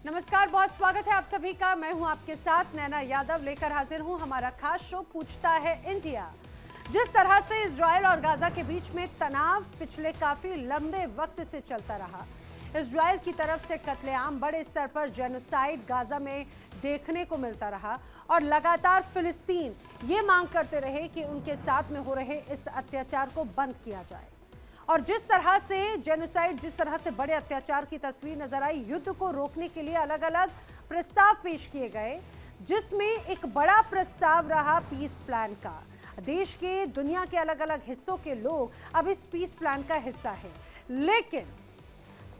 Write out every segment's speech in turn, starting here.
नमस्कार, बहुत स्वागत है आप सभी का। मैं हूं आपके साथ नैना यादव, लेकर हाजिर हूं हमारा खास शो पूछता है इंडिया। जिस तरह से इजराइल और गाजा के बीच में तनाव पिछले काफी लंबे वक्त से चलता रहा, इजराइल की तरफ से कत्लेआम, बड़े स्तर पर जेनोसाइड गाजा में देखने को मिलता रहा और लगातार फिलिस्तीन ये मांग करते रहे कि उनके साथ में हो रहे इस अत्याचार को बंद किया जाए। और जिस तरह से जेनोसाइड, जिस तरह से बड़े अत्याचार की तस्वीर नजर आई, युद्ध को रोकने के लिए अलग अलग प्रस्ताव पेश किए गए, जिसमें एक बड़ा प्रस्ताव रहा पीस प्लान का। देश के, दुनिया के अलग अलग हिस्सों के लोग अब इस पीस प्लान का हिस्सा है, लेकिन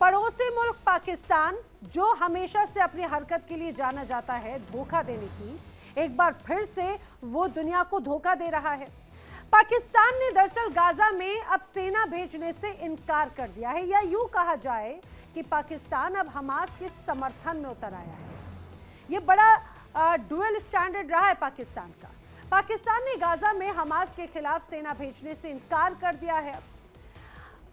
पड़ोसी मुल्क पाकिस्तान, जो हमेशा से अपनी हरकत के लिए जाना जाता है धोखा देने की, एक बार फिर से वो दुनिया को धोखा दे रहा है। पाकिस्तान ने दरअसल गाजा में अब सेना भेजने से इनकार कर दिया है, या यूं कहा जाए कि पाकिस्तान अब हमास के समर्थन में उतर आया है। ये बड़ा डुअल स्टैंडर्ड रहा है पाकिस्तान का। पाकिस्तान ने गाजा में हमास के खिलाफ सेना भेजने से इनकार कर दिया है।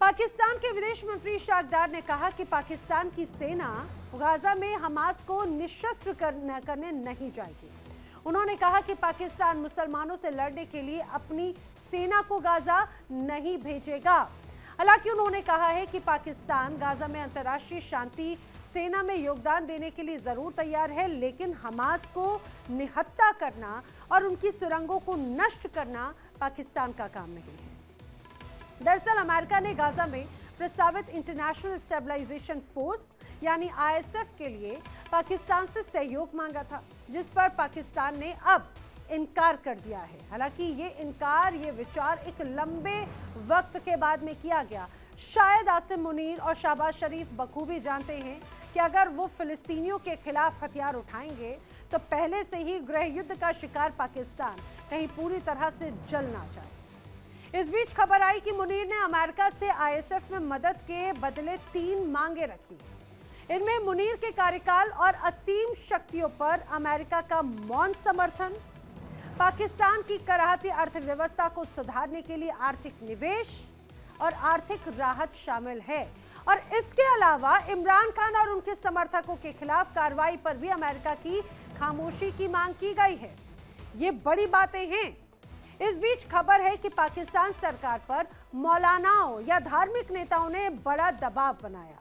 पाकिस्तान के विदेश मंत्री इशाक डार ने कहा कि पाकिस्तान की सेना गाजा में हमास को निशस्त्र करने नहीं जाएगी। उन्होंने कहा कि पाकिस्तान मुसलमानों से लड़ने के लिए अपनी सेना को गाजा नहीं भेजेगा। हालांकि उन्होंने कहा है कि पाकिस्तान गाजा में अंतर्राष्ट्रीय शांति सेना में योगदान देने के लिए जरूर तैयार है, लेकिन हमास को निहत्था करना और उनकी सुरंगों को नष्ट करना पाकिस्तान का काम नहीं है। दरअसल अमेरिका ने गाजा में प्रस्तावित इंटरनेशनल स्टेबलाइजेशन फोर्स यानी आईएसएफ के लिए पाकिस्तान से सहयोग मांगा था, जिस पर पाकिस्तान ने अब इनकार कर दिया है। हालांकि ये इनकार, ये विचार एक लंबे वक्त के बाद में किया गया। शायद आसिम मुनीर और शहबाज शरीफ बखूबी जानते हैं कि अगर वो फिलिस्तीनियों के खिलाफ हथियार उठाएंगे तो पहले से ही गृह युद्ध का शिकार पाकिस्तान कहीं पूरी तरह से जल ना जाए। इस बीच खबर आई कि मुनीर ने अमेरिका से आईएसएफ में मदद के बदले 3 मांगे रखी। इनमें मुनीर के कार्यकाल और असीम शक्तियों पर अमेरिका का मौन समर्थन, पाकिस्तान की कराहती अर्थव्यवस्था को सुधारने के लिए आर्थिक निवेश और आर्थिक राहत शामिल है। और इसके अलावा इमरान खान और उनके समर्थकों के खिलाफ कार्रवाई पर भी अमेरिका की खामोशी की मांग की गई है। ये बड़ी बातें हैं। इस बीच खबर है कि पाकिस्तान सरकार पर मौलानाओं या धार्मिक नेताओं ने बड़ा दबाव बनाया।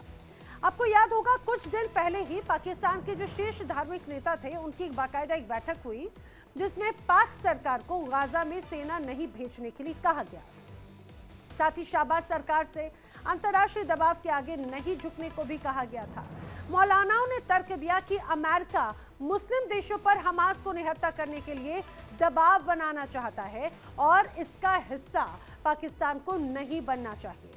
आपको याद होगा, कुछ दिन पहले ही पाकिस्तान के जो शीर्ष धार्मिक नेता थे, उनकी बाकायदा एक बैठक हुई जिसमें पाक सरकार को गाजा में सेना नहीं भेजने के लिए कहा गया। साथ ही शाहबाज सरकार से अंतर्राष्ट्रीय दबाव के आगे नहीं झुकने को भी कहा गया था। मौलानाओं ने तर्क दिया कि अमेरिका मुस्लिम देशों पर हमास को निहत्था करने के लिए दबाव बनाना चाहता है और इसका हिस्सा पाकिस्तान को नहीं बनना चाहिए।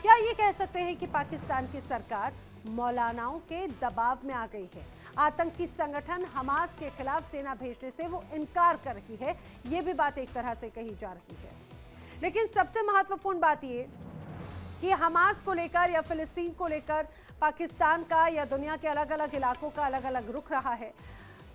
या ये कह सकते हैं कि पाकिस्तान की सरकार मौलानाओं के दबाव में आ गई है। आतंकी संगठन हमास के खिलाफ सेना भेजने से वो इनकार कर रही है, ये भी बात एक तरह से कही जा रही है। लेकिन सबसे महत्वपूर्ण बात ये कि हमास को लेकर या फिलिस्तीन को लेकर पाकिस्तान का या दुनिया के अलग अलग इलाकों का अलग अलग रुख रहा है।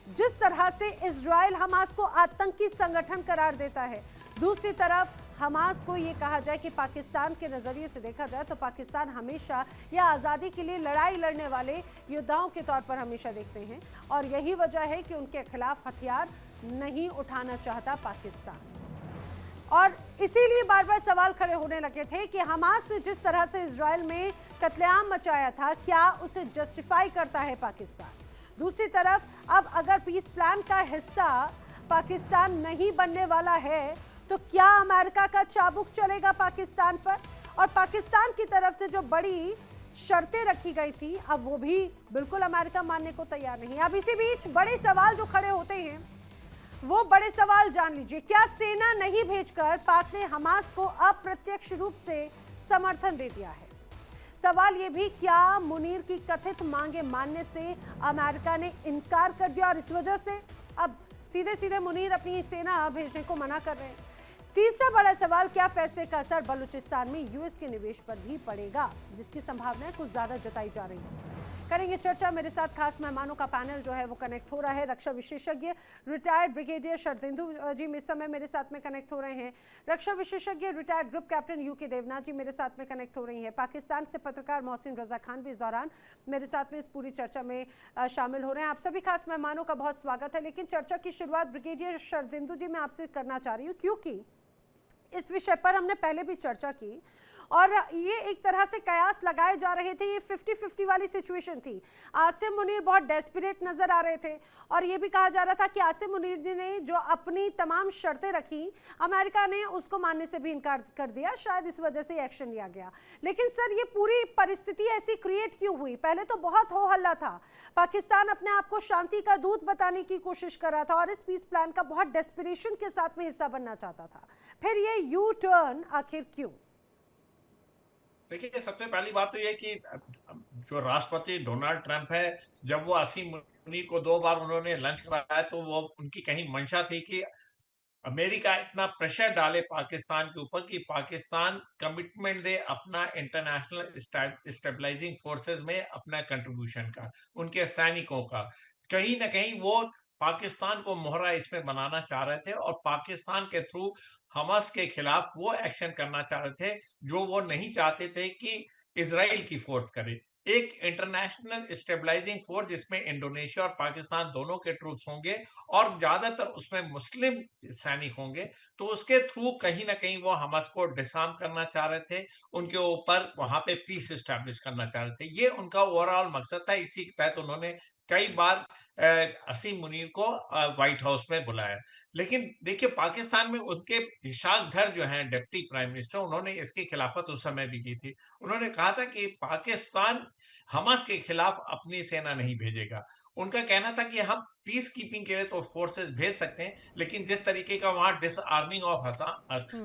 जिस तरह से इजराइल हमास को आतंकी संगठन करार देता है, दूसरी तरफ हमास को ये कहा जाए कि पाकिस्तान के नज़रिए से देखा जाए तो पाकिस्तान हमेशा या आज़ादी के लिए लड़ाई लड़ने वाले योद्धाओं के तौर पर हमेशा देखते हैं, और यही वजह है कि उनके खिलाफ हथियार नहीं उठाना चाहता पाकिस्तान। और इसीलिए बार बार सवाल खड़े होने लगे थे कि हमास ने जिस तरह से इजराइल में कत्लेआम मचाया था, क्या उसे जस्टिफाई करता है पाकिस्तान? दूसरी तरफ अब अगर पीस प्लान का हिस्सा पाकिस्तान नहीं बनने वाला है तो क्या अमेरिका का चाबुक चलेगा पाकिस्तान पर? और पाकिस्तान की तरफ से जो बड़ी शर्तें रखी गई थी, अब वो भी बिल्कुल अमेरिका मानने को तैयार नहीं है। अब इसी बीच बड़े सवाल जो खड़े होते हैं, वो बड़े सवाल जान लीजिए। क्या सेना नहीं भेजकर पाक ने हमास को अप्रत्यक्ष रूप से समर्थन दे दिया है? सवाल ये भी, क्या मुनीर की कथित मांगे मानने से अमेरिका ने इनकार कर दिया और इस वजह से अब सीधे सीधे मुनीर अपनी सेना भेजने को मना कर रहे हैं? तीसरा बड़ा सवाल, क्या फैसले का असर बलूचिस्तान में यूएस के निवेश पर भी पड़ेगा, जिसकी संभावनाएं कुछ ज्यादा जताई जा रही है। करेंगे चर्चा। मेरे साथ खास मेहमानों का पैनल जो है वो कनेक्ट हो रहा है। रक्षा विशेषज्ञ रिटायर्ड ब्रिगेडियर शरदेंदु जी इस समय मेरे साथ में कनेक्ट हो रहे हैं। रक्षा विशेषज्ञ retired group captain U K Devnath ji मेरे साथ में कनेक्ट हो रही हैं। पाकिस्तान से पत्रकार मोहसिन रजा खान भी इस दौरान मेरे साथ में इस पूरी चर्चा में शामिल हो रहे हैं। आप सभी खास मेहमानों का बहुत स्वागत है। लेकिन चर्चा की शुरुआत ब्रिगेडियर शरदेंदु जी मैं आपसे करना चाह रही हूँ, क्योंकि इस विषय पर हमने पहले भी चर्चा की और ये एक तरह से कयास लगाए जा रहे थे। ये 50-50 वाली सिचुएशन थी। आसिम मुनीर बहुत डेस्परेट नजर आ रहे थे और ये भी कहा जा रहा था कि आसिम मुनीर जी ने जो अपनी तमाम शर्तें रखी, अमेरिका ने उसको मानने से भी इनकार कर दिया, शायद इस वजह से एक्शन लिया गया। लेकिन सर ये पूरी परिस्थिति ऐसी क्रिएट क्यों हुई? पहले तो बहुत हो हल्ला था, पाकिस्तान अपने आप को शांति का दूत बताने की कोशिश कर रहा था और इस पीस प्लान का बहुत डेस्परेशन के साथ में हिस्सा बनना चाहता था। फिर ये यू टर्न आखिर क्यों? देखिए, सबसे पहली बात तो ये कि जो राष्ट्रपति डोनाल्ड ट्रंप है, जब वो आसिम मुनीर को 2 बार उन्होंने लंच कराया तो वो उनकी कहीं मंशा थी कि अमेरिका इतना प्रेशर डाले पाकिस्तान के ऊपर कि पाकिस्तान कमिटमेंट दे अपना इंटरनेशनल स्टेबलाइजिंग फोर्सेस में अपना कंट्रीब्यूशन का, उनके सैनिकों का। कहीं ना कहीं वो पाकिस्तान को मोहरा इसमें बनाना चाह रहे थे और पाकिस्तान के थ्रू हमास के खिलाफ वो एक्शन करना चाह रहे थे जो वो नहीं चाहते थे कि इसराइल की फोर्स करे। एक इंटरनेशनल स्टेबलाइजिंग फोर्स जिसमें इंडोनेशिया और पाकिस्तान दोनों के ट्रूप्स होंगे और ज्यादातर उसमें मुस्लिम सैनिक होंगे, तो उसके थ्रू कहीं ना कहीं वो हमास को डिसआर्म करना चाह रहे थे, उनके ऊपर वहां पे पीस एस्टैब्लिश करना चाह रहे थे। ये उनका ओवरऑल मकसद था। इसी के तहत उन्होंने कई बार असीम मुनीर को व्हाइट हाउस में बुलाया। लेकिन देखिए, पाकिस्तान में उनके इशाक दर जो हैं डिप्टी प्राइम मिनिस्टर, उन्होंने इसकी खिलाफत उस समय भी की थी। उन्होंने कहा था कि पाकिस्तान हमास के खिलाफ अपनी सेना नहीं भेजेगा। उनका कहना था कि हम पीस कीपिंग के लिए तो फोर्सेस भेज सकते हैं, लेकिन जिस तरीके का वहां डिसआर्मिंग ऑफ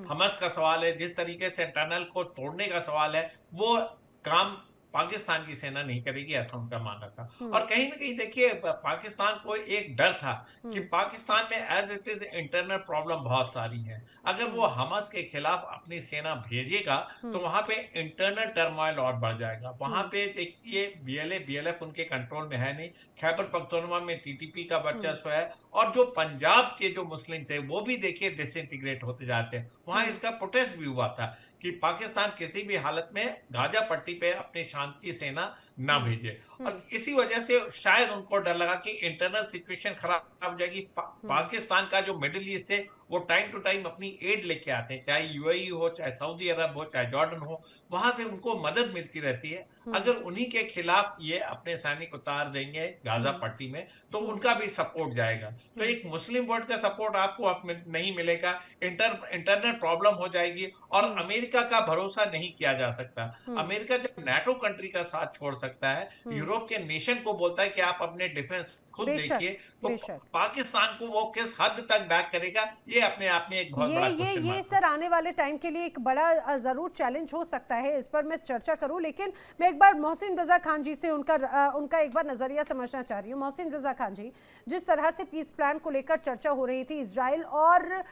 हमास का सवाल है, जिस तरीके से टनल को तोड़ने का सवाल है, वो काम पाकिस्तान की सेना नहीं करेगी, ऐसा उनका मानना था। और कहीं ना कहीं देखिए, पाकिस्तान को एक डर था कि पाकिस्तान में as it is internal problem बहुत सारी है। अगर वो हमास के खिलाफ अपनी सेना भेजेगा तो वहां पे इंटरनल टर्मोइल और बढ़ जाएगा। वहां पे देखिए, बीएलएफ उनके कंट्रोल में है नहीं, खैबर पख्तूनख्वा में टीटीपी का वर्चस्व है और जो पंजाब के जो मुस्लिम थे वो भी देखिए डिसइंटीग्रेट होते जाते हैं। वहां इसका प्रोटेस्ट भी हुआ था कि पाकिस्तान किसी भी हालत में गाजा पट्टी पे अपनी शांति सेना ना भेजे। और इसी वजह से शायद उनको डर लगा कि इंटरनल सिचुएशन खराब हो जाएगी। पाकिस्तान का जो मिडिल ईस्ट है वो टाइम टू टाइम अपनी एड लेके आते हैं, चाहे यूएई हो, चाहे सऊदी अरब हो, चाहे जॉर्डन हो, वहां से उनको मदद मिलती रहती है। अगर उन्हीं के खिलाफ ये अपने सैनिक उतार देंगे गाजा पट्टी में तो उनका भी सपोर्ट जाएगा। तो एक मुस्लिम वर्ल्ड का सपोर्ट आपको नहीं मिलेगा, इंटरनल प्रॉब्लम हो जाएगी और अमेरिका का भरोसा नहीं किया जा सकता। अमेरिका जब नाटो कंट्री का साथ छोड़ सकता है, यूरोप के नेशन को बोलता है कि आप अपने डिफेंस खुद देखिए, तो पाकिस्तान को वो किस हद तक बैक करेगा, ये अपने आप में एक बहुत बड़ा क्वेश्चन मार्क है। सर आने वाले टाइम के लिए एक बड़ा जरूर चैलेंज हो सकता है, इस पर मैं चर्चा करूं। लेकिन मैं एक बार मोहसिन रजा खान जी से उनका एक बार नजरिया समझना चाह रही हूँ। मोहसिन रजा खान जी, जिस तरह से पीस प्लान को लेकर चर्चा हो रही थी, इजराइल और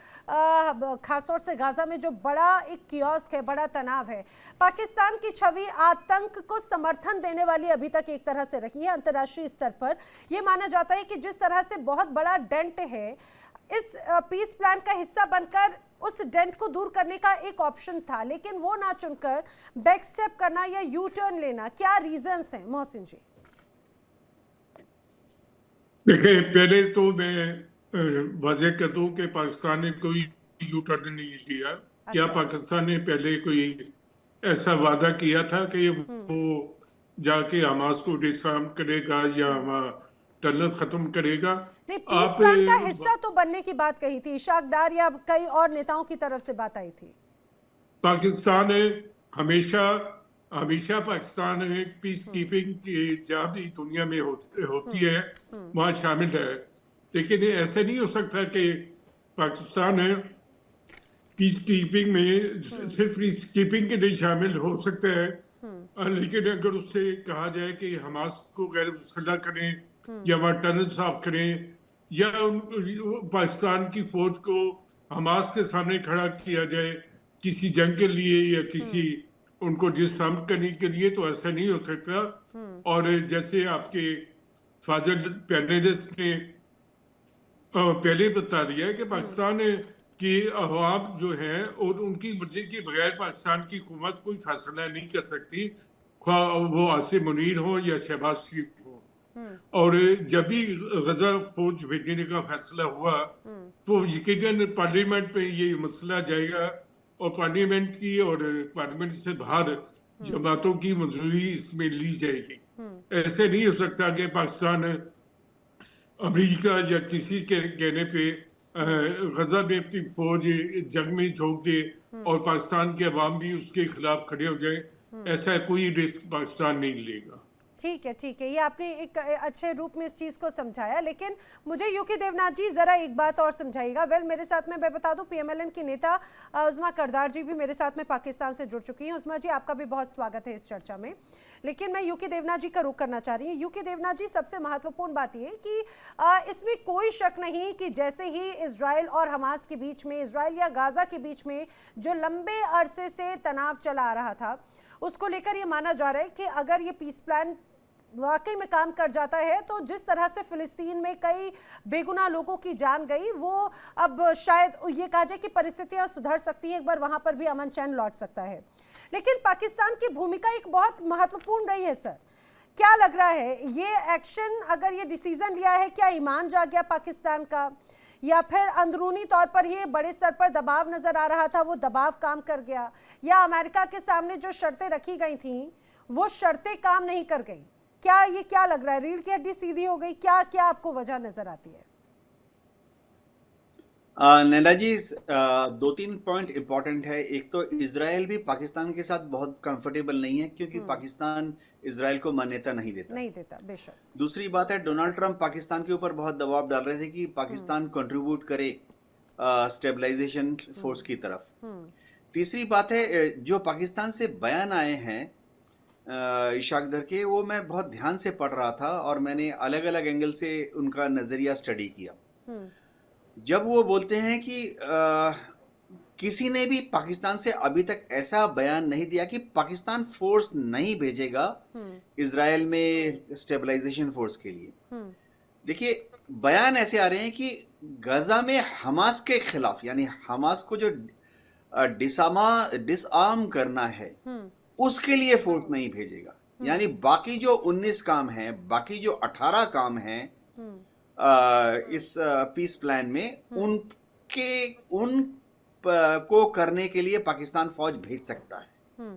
खासतौर से गाजा में जो बड़ा एक कियोस्क है, बड़ा तनाव है, पाकिस्तान की छवि आतंक को समर्थन देने वाली अभी तक एक तरह से रही है। अंतर्राष्ट्रीय स्तर पर यह माना जाता है कि जिस तरह से बहुत बड़ा डेंट है, इस पीस प्लान का हिस्सा बनकर उस डेंट को दूर करने का एक ऑप्शन था, लेकिन वो ना चुनकर बैक स्टेप करना या यू टर्न लेना, क्या रीजंस हैं मोहसिन जी? देखिए, पहले तो मैं वाज़ेह कर दूं कि पाकिस्तान ने कोई यू टर्न नहीं लिया। क्या पाकिस्तान ने पहले कोई ऐसा वादा किया था कि वो जाके हमास को डिसआर्म करेगा या टनल खत्म करेगा? नहीं, पीस प्लान का हिस्सा तो बनने की बात कही थी, इशाक डार या कई और नेताओं की तरफ से बात आई थी। पाकिस्तान ने हमेशा पाकिस्तान में पीस कीपिंग की जहाँ भी दुनिया में होती है वहाँ शामिल है। लेकिन ऐसा नहीं हो सकता कि पाकिस्तान है पीस कीपिंग में सिर्फ पीस कीपिंग के लिए शामिल हो सकता है, लेकिन अगर उससे कहा जाए कि हमास को गैर मुसल्लह करें या वहाँ टनल साफ करें या पाकिस्तान की फौज को हमास के सामने खड़ा किया जाए किसी जंग के लिए या किसी उनको डिस्टर्ब करने के लिए, तो ऐसा नहीं हो सकता। और जैसे आपके फादर पेनेडिस ने पहले बता दिया कि पाकिस्तान की अवाम जो है और उनकी मर्जी के बगैर पाकिस्तान की हुकूमत कोई फैसला नहीं कर सकती, ख्वाह वो आसिम मुनीर हो या शहबाज शरीफ हो। और जब भी गजा फौज भेजने का फैसला हुआ तो यकीनन पार्लियामेंट में ये मसला जाएगा और पार्लियामेंट की और पार्लियामेंट से बाहर जमातों की मंजूरी इसमें ली जाएगी। ऐसे नहीं हो सकता कि पाकिस्तान अमेरिका या किसी के कहने पे गजा में अपनी फौज जंग में झोंक दे और पाकिस्तान के अवाम भी उसके खिलाफ खड़े हो जाए, ऐसा कोई रिस्क पाकिस्तान नहीं लेगा। ठीक है, ये आपने एक अच्छे रूप में इस चीज़ को समझाया, लेकिन मुझे यूके देवनाथ जी ज़रा एक बात और समझाइएगा। मेरे साथ में मैं बता दूं PMLN की नेता उज़मा करदार जी भी मेरे साथ में पाकिस्तान से जुड़ चुकी हैं। उज़मा जी, आपका भी बहुत स्वागत है इस चर्चा में। लेकिन मैं यूके देवनाथ जी का रुख करना चाह रही हूँ। यूके देवनाथ जी, सबसे महत्वपूर्ण बात ये कि इसमें कोई शक नहीं कि जैसे ही इजराइल और हमास के बीच में, इजराइल या गाज़ा के बीच में जो लंबे अरसे से तनाव चला आ रहा था, उसको लेकर ये माना जा रहा है कि अगर ये पीस प्लान वाकई में काम कर जाता है तो जिस तरह से फिलिस्तीन में कई बेगुनाह लोगों की जान गई, वो अब शायद ये कहा जाए कि परिस्थितियां सुधर सकती हैं, एक बार वहां पर भी अमन चैन लौट सकता है। लेकिन पाकिस्तान की भूमिका एक बहुत महत्वपूर्ण रही है सर। क्या लग रहा है, ये एक्शन, अगर ये डिसीजन लिया है, क्या ईमान जा गया पाकिस्तान का, या फिर अंदरूनी तौर पर ये बड़े स्तर पर दबाव नजर आ रहा था, वो दबाव काम कर गया, या अमेरिका के सामने जो शर्तें रखी गई थी वो शर्तें काम नहीं कर गई? क्या लग रहा है, रीढ़ की हड्डी सीधी हो गई? क्या आपको वजह नजर आती है? नैना जी, 2-3 पॉइंट इंपॉर्टेंट है। एक तो इजराइल भी पाकिस्तान के साथ बहुत कंफर्टेबल नहीं है क्योंकि पाकिस्तान इजराइल को मान्यता नहीं देता बेशक। दूसरी बात है, डोनाल्ड ट्रंप पाकिस्तान के ऊपर बहुत दबाव डाल रहे थे कि पाकिस्तान कंट्रीब्यूट करे स्टेबलाइजेशन फोर्स की तरफ। तीसरी बात है, जो पाकिस्तान से बयान आए हैं इशाक दर के, वो मैं बहुत ध्यान से पढ़ रहा था और मैंने अलग अलग एंगल से उनका नजरिया स्टडी किया। जब वो बोलते हैं कि किसी ने भी पाकिस्तान से अभी तक ऐसा बयान नहीं दिया कि पाकिस्तान फोर्स नहीं भेजेगा इजराइल में स्टेबलाइजेशन फोर्स के लिए। देखिए, बयान ऐसे आ रहे हैं कि गजा में हमास के खिलाफ, यानी हमास को जो डिसआर्म करना है उसके लिए फोर्स नहीं भेजेगा। यानी बाकी जो 19 काम हैं, बाकी जो 18 काम हैं इस पीस प्लान में, उन को करने के लिए पाकिस्तान फौज भेज सकता है।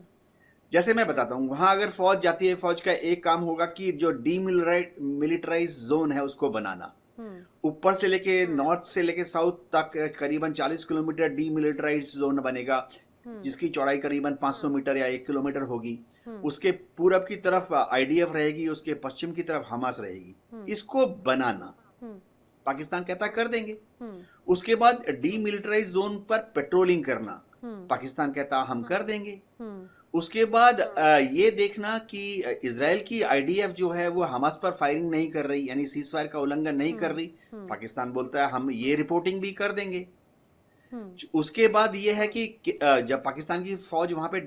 जैसे मैं बताता हूं, वहां अगर फौज जाती है, फौज का एक काम होगा कि जो डीमिलिटराइज जोन है उसको बनाना। ऊपर से लेके नॉर्थ से लेके साउथ तक करीबन 40 किलोमीटर डीमिलिटराइज जोन बनेगा, जिसकी चौड़ाई करीबन 500 मीटर या 1 किलोमीटर होगी। उसके पूरब की तरफ IDF रहेगी, उसके पश्चिम की तरफ हमास रहेगी। इसको बनाना पाकिस्तान कहता कर देंगे। उसके बाद डीमिलिटराइज जोन पर पेट्रोलिंग करना पाकिस्तान कहता हम कर देंगे। उसके बाद ये देखना कि इजराइल की IDF जो है वो हमास पर फायरिंग नहीं कर रही, यानी सीज फायर का उल्लंघन नहीं कर रही। पाकिस्तान बोलता है हम ये रिपोर्टिंग भी कर देंगे। उसके बाद ये है कि जब पाकिस्तान की फौज वहां पे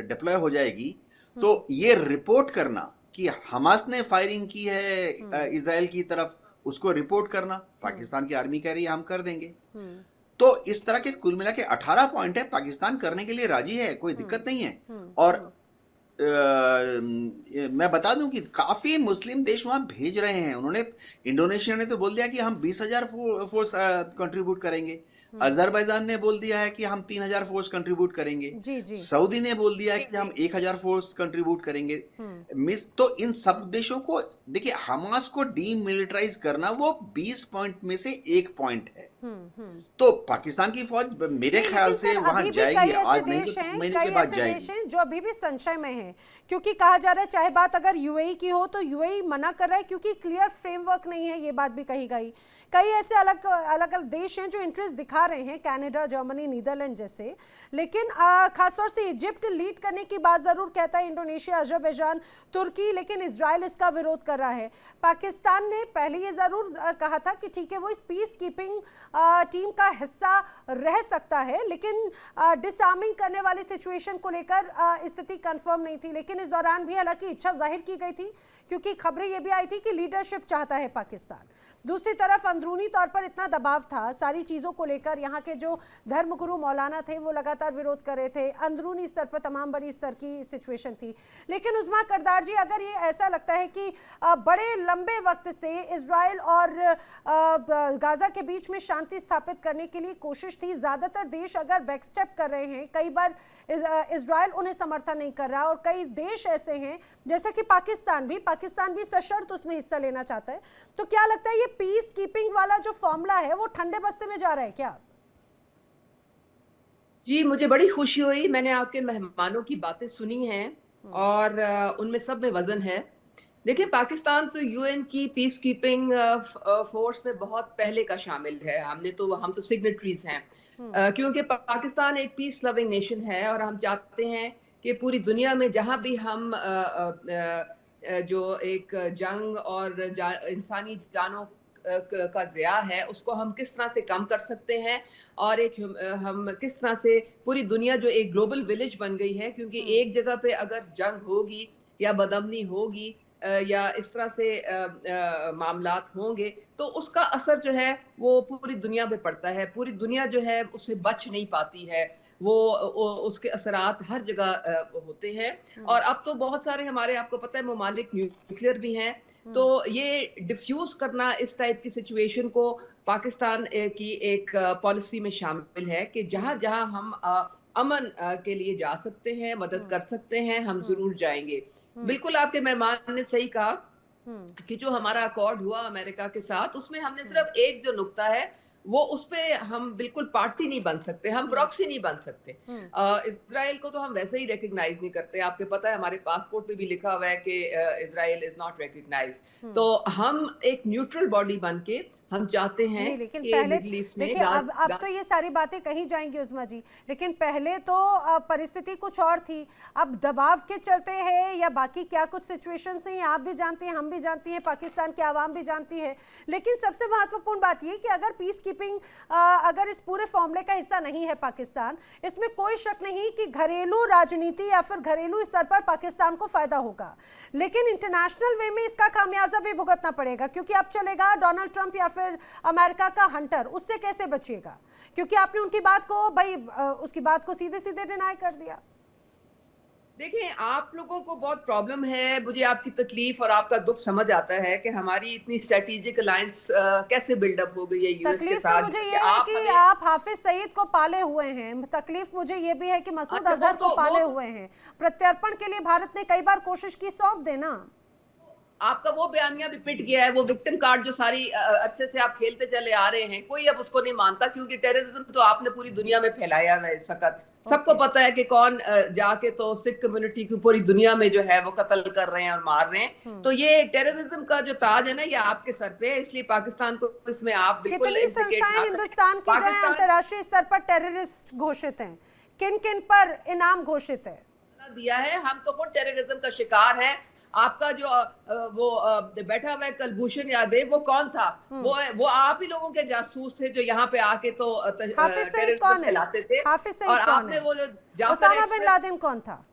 डिप्लॉय हो जाएगी तो ये रिपोर्ट करना कि हमास ने फायरिंग की है इजराइल की तरफ, उसको रिपोर्ट करना। पाकिस्तान की आर्मी कह रही है हम कर देंगे। तो इस तरह के कुल मिला के 18 पॉइंट है, पाकिस्तान करने के लिए राजी है, कोई दिक्कत नहीं है। और मैं बता दूं कि काफी मुस्लिम देश वहां भेज रहे हैं। उन्होंने, इंडोनेशिया ने तो बोल दिया कि हम 20,000 फोर्स कंट्रीब्यूट करेंगे। अजरबैजान ने बोल दिया है कि हम 3,000 फोर्स कंट्रीब्यूट करेंगे। सऊदी ने बोल दिया है कि हम 1,000 फोर्स कंट्रीब्यूट करेंगे। तो इन सब देशों को देखिए, हमास को डीमिलिटराइज करना वो 20 पॉइंट में से एक पॉइंट है। तो पाकिस्तान की फौज मेरे ख्याल से वहां जाएगी, आज नहीं तो महीने के बाद जाएगी। जो अभी भी संशय में है, क्योंकि कहा जा रहा है चाहे बात अगर UAE की हो तो UAE मना कर रहा है क्योंकि क्लियर फ्रेमवर्क नहीं है, ये बात भी कही गई। कई ऐसे अलग अलग देश हैं जो इंटरेस्ट दिखा रहे हैं, कनाडा, जर्मनी, नीदरलैंड जैसे। लेकिन खासतौर से इजिप्ट लीड करने की बात जरूर कहता है, इंडोनेशिया, अजरबैजान, तुर्की, लेकिन इजराइल इसका विरोध कर रहा है। पाकिस्तान ने पहले ये जरूर कहा था कि ठीक है वो इस पीस कीपिंग टीम का हिस्सा रह सकता है, लेकिन डिसआर्मिंग करने वाली सिचुएशन को लेकर स्थिति कंफर्म नहीं थी। लेकिन इस दौरान भी हालांकि इच्छा जाहिर की गई थी, क्योंकि खबरें ये भी आई थी कि लीडरशिप चाहता है पाकिस्तान। दूसरी तरफ अंदरूनी तौर पर इतना दबाव था सारी चीज़ों को लेकर, यहाँ के जो धर्मगुरु मौलाना थे वो लगातार विरोध कर रहे थे, अंदरूनी स्तर पर तमाम बड़ी स्तर की सिचुएशन थी। लेकिन उस्मा करदार जी, अगर ये ऐसा लगता है कि बड़े लंबे वक्त से इजराइल और गाजा के बीच में शांति स्थापित करने के लिए कोशिश थी, ज़्यादातर देश अगर बैकस्टेप कर रहे हैं, कई बार इजराइल उन्हें समर्थन नहीं कर रहा, और कई देश ऐसे हैं जैसे कि पाकिस्तान भी सशर्त उसमें हिस्सा लेना चाहता है, तो क्या लगता है ये पीस कीपिंग वाला जो फॉर्मूला है वो ठंडे बस्ते में जा रहा है क्या? जी, मुझे बड़ी खुशी हुई, मैंने आपके मेहमानों की बातें सुनी हैं और उनमें सब में वजन है। देखिए, पाकिस्तान तो यूएन की पीस कीपिंग फोर्स में बहुत पहले का शामिल है। हम तो सिग्नेटरीज हैं, क्योंकि पाकिस्तान एक पीस लविंग नेशन है और हम चाहते हैं कि पूरी दुनिया में जहां भी हम जो एक जंग और इंसानी जानों का ज़िया है उसको हम किस तरह से कम कर सकते हैं, और हम किस तरह से पूरी दुनिया जो एक ग्लोबल विलेज बन गई है, क्योंकि एक जगह पे अगर जंग होगी या बदअमनी होगी या इस तरह से मामलात होंगे तो उसका असर जो है वो पूरी दुनिया पे पड़ता है। पूरी दुनिया जो है उससे बच नहीं पाती है, वो उसके असरात हर जगह होते हैं। और अब तो बहुत सारे हमारे, आपको पता है, ममालिक न्यूक्लियर भी हैं, तो ये डिफ्यूज करना इस टाइप की सिचुएशन को पाकिस्तान की एक पॉलिसी में शामिल है कि जहां जहां हम अमन के लिए जा सकते हैं, मदद कर सकते हैं, हम जरूर जाएंगे। बिल्कुल आपके मेहमान ने सही कहा कि जो हमारा अकॉर्ड हुआ अमेरिका के साथ, उसमें हमने सिर्फ एक जो नुक्ता है वो उस पे हम बिल्कुल पार्टी नहीं बन सकते, हम प्रॉक्सी नहीं बन सकते। इजराइल को तो हम वैसे ही रिकग्नाइज नहीं करते, आपको पता है हमारे पासपोर्ट पे भी लिखा हुआ है कि इजराइल इज नॉट रिकग्नाइज। तो हम एक न्यूट्रल बॉडी बन के हम चाहते हैं लेकिन कि पहले मिडिल ईस्ट में देखिए, अब तो ये सारी बातें कही जाएंगी उस्मा जी, लेकिन पहले तो परिस्थिति कुछ और थी। अब दबाव के चलते है या बाकी क्या कुछ सिचुएशंस हैं, आप भी जानते हैं, हम भी जानती हैं, पाकिस्तान की आवाम भी जानती है। लेकिन सबसे महत्वपूर्ण बात ये कि अगर पीस कीपिंग अगर इस पूरे फॉर्मूले का हिस्सा नहीं है पाकिस्तान, इसमें कोई शक नहीं कि घरेलू राजनीति या फिर घरेलू स्तर पर पाकिस्तान को फायदा होगा, लेकिन इंटरनेशनल वे में इसका खामियाजा भी भुगतना पड़ेगा, क्योंकि अब चलेगा डोनाल्ड ट्रंप या फिर अमेरिका का हंटर, उससे कैसे बचेगा? क्योंकि आपने उनकी बात को उसकी बात को सीधे सीधे डिनाई कर दिया। देखिए, आप लोगों को बहुत प्रॉब्लम है, मुझे आपकी तकलीफ और आपका दुख समझ आता है कि हमारी इतनी स्ट्रेटेजिक अलायंस कैसे बिल्डअप हो गई है यूएस के साथ। तकलीफ मुझे ये है कि आप हाफिज सईद को पाले हुए हैं, तकलीफ मुझे ये भी है कि मसूद अजहर को पाले हुए हैं। प्रत्यर्पण के लिए भारत ने कई बार कोशिश की, सौंप देना। आपका वो बयानिया भी पिट गया है, वो विक्टिम कार्ड जो सारी अरसे से आप खेलते चले आ रहे हैं, कोई अब उसको नहीं मानता, क्योंकि टेररिज्म तो आपने पूरी दुनिया में फैलाया है इस वक्त। सबको पता है कि कौन जाके तो सिख कम्युनिटी की पूरी दुनिया में जो है वो कत्ल कर रहे हैं और मार रहे हैं। तो ये टेररिज्म का जो ताज है ना, ये आपके सर पे है, इसलिए पाकिस्तान को इसमें आप बिल्कुल संस्थाएं हिंदुस्तान की जो है अंतर्राष्ट्रीय स्तर पर टेररिस्ट घोषित हैं, किन किन पर इनाम घोषित है दिया है? हम तो खुद टेररिज्म का शिकार है। आपका जो वो बैठा हुआ है कलभूषण यादव, वो कौन था? वो आप ही लोगों के जासूस थे जो यहाँ पे आके तो टेररिज्म फैलाते थे। और आपने वो जो ओसामा बिन लादेन कौन था?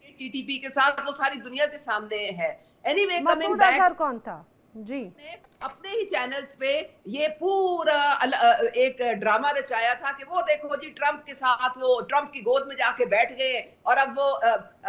टीटीपी के साथ वो सारी दुनिया के सामने है। एनीवे, मसूद अजहर कौन था? जी, अपने ही चैनल्स पे ये पूरा एक ड्रामा रचाया था कि वो देखो जी, ट्रंप के साथ वो ट्रंप की गोद में जाके बैठ गए और अब वो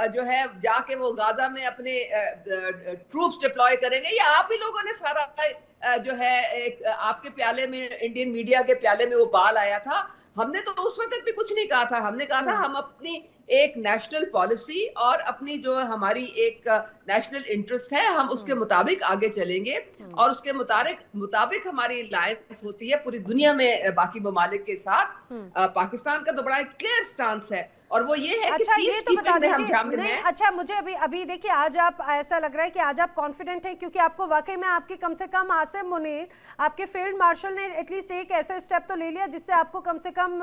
जो है जाके वो गाजा में अपने ट्रूप्स डिप्लॉय करेंगे। ये आप ही लोगों ने सारा जो है एक आपके प्याले में, इंडियन मीडिया के प्याले में वो बाल आया था। हमने तो उस वक्त भी कुछ नहीं कहा था, हमने कहा था हम अपनी एक नेशनल पॉलिसी और अपनी जो हमारी एक नेशनल इंटरेस्ट है, हम उसके मुताबिक आगे चलेंगे और उसके मुताबिक हमारी अलायंस होती है पूरी दुनिया में बाकी ममालिक के साथ। पाकिस्तान का तो बड़ा क्लियर स्टांस है। और वो ये है कि अच्छा, ये तो बता peacekeeping में हम दीजिए। शामिल नहीं, हैं। अच्छा, मुझे अभी देखिए, आज आप ऐसा लग रहा है कि आज आप कॉन्फिडेंट हैं, क्योंकि आपको वाकई में आपके कम से कम आसिम मुनीर, आपके फील्ड मार्शल ने एटलीस्ट एक ऐसा स्टेप तो ले लिया जिससे आपको कम से कम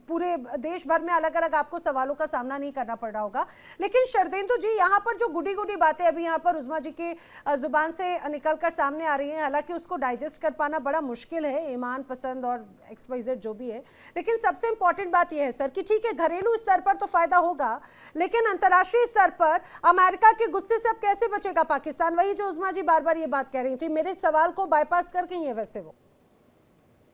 पूरे देश भर में अलग अलग आपको सवालों का सामना नहीं करना पड़ रहा होगा। लेकिन शरदेंदु जी, यहाँ पर जो गुडी गुडी बातें अभी यहाँ पर उज़मा जी की जुबान से निकल कर सामने आ रही हैं, हालांकि उसको डाइजेस्ट कर पाना बड़ा मुश्किल है, ईमान पसंद और XYZ जो भी है, लेकिन सबसे इंपॉर्टेंट बात यह है सर कि ठीक है, घरेलू स्तर पर तो फायदा होगा, लेकिन अंतर्राष्ट्रीय स्तर पर अमेरिका के गुस्से से अब कैसे बचेगा पाकिस्तान? वही जो उज़मा जी बार बार ये बात कह रही थी, मेरे सवाल को बाईपास कर गई है वैसे वो।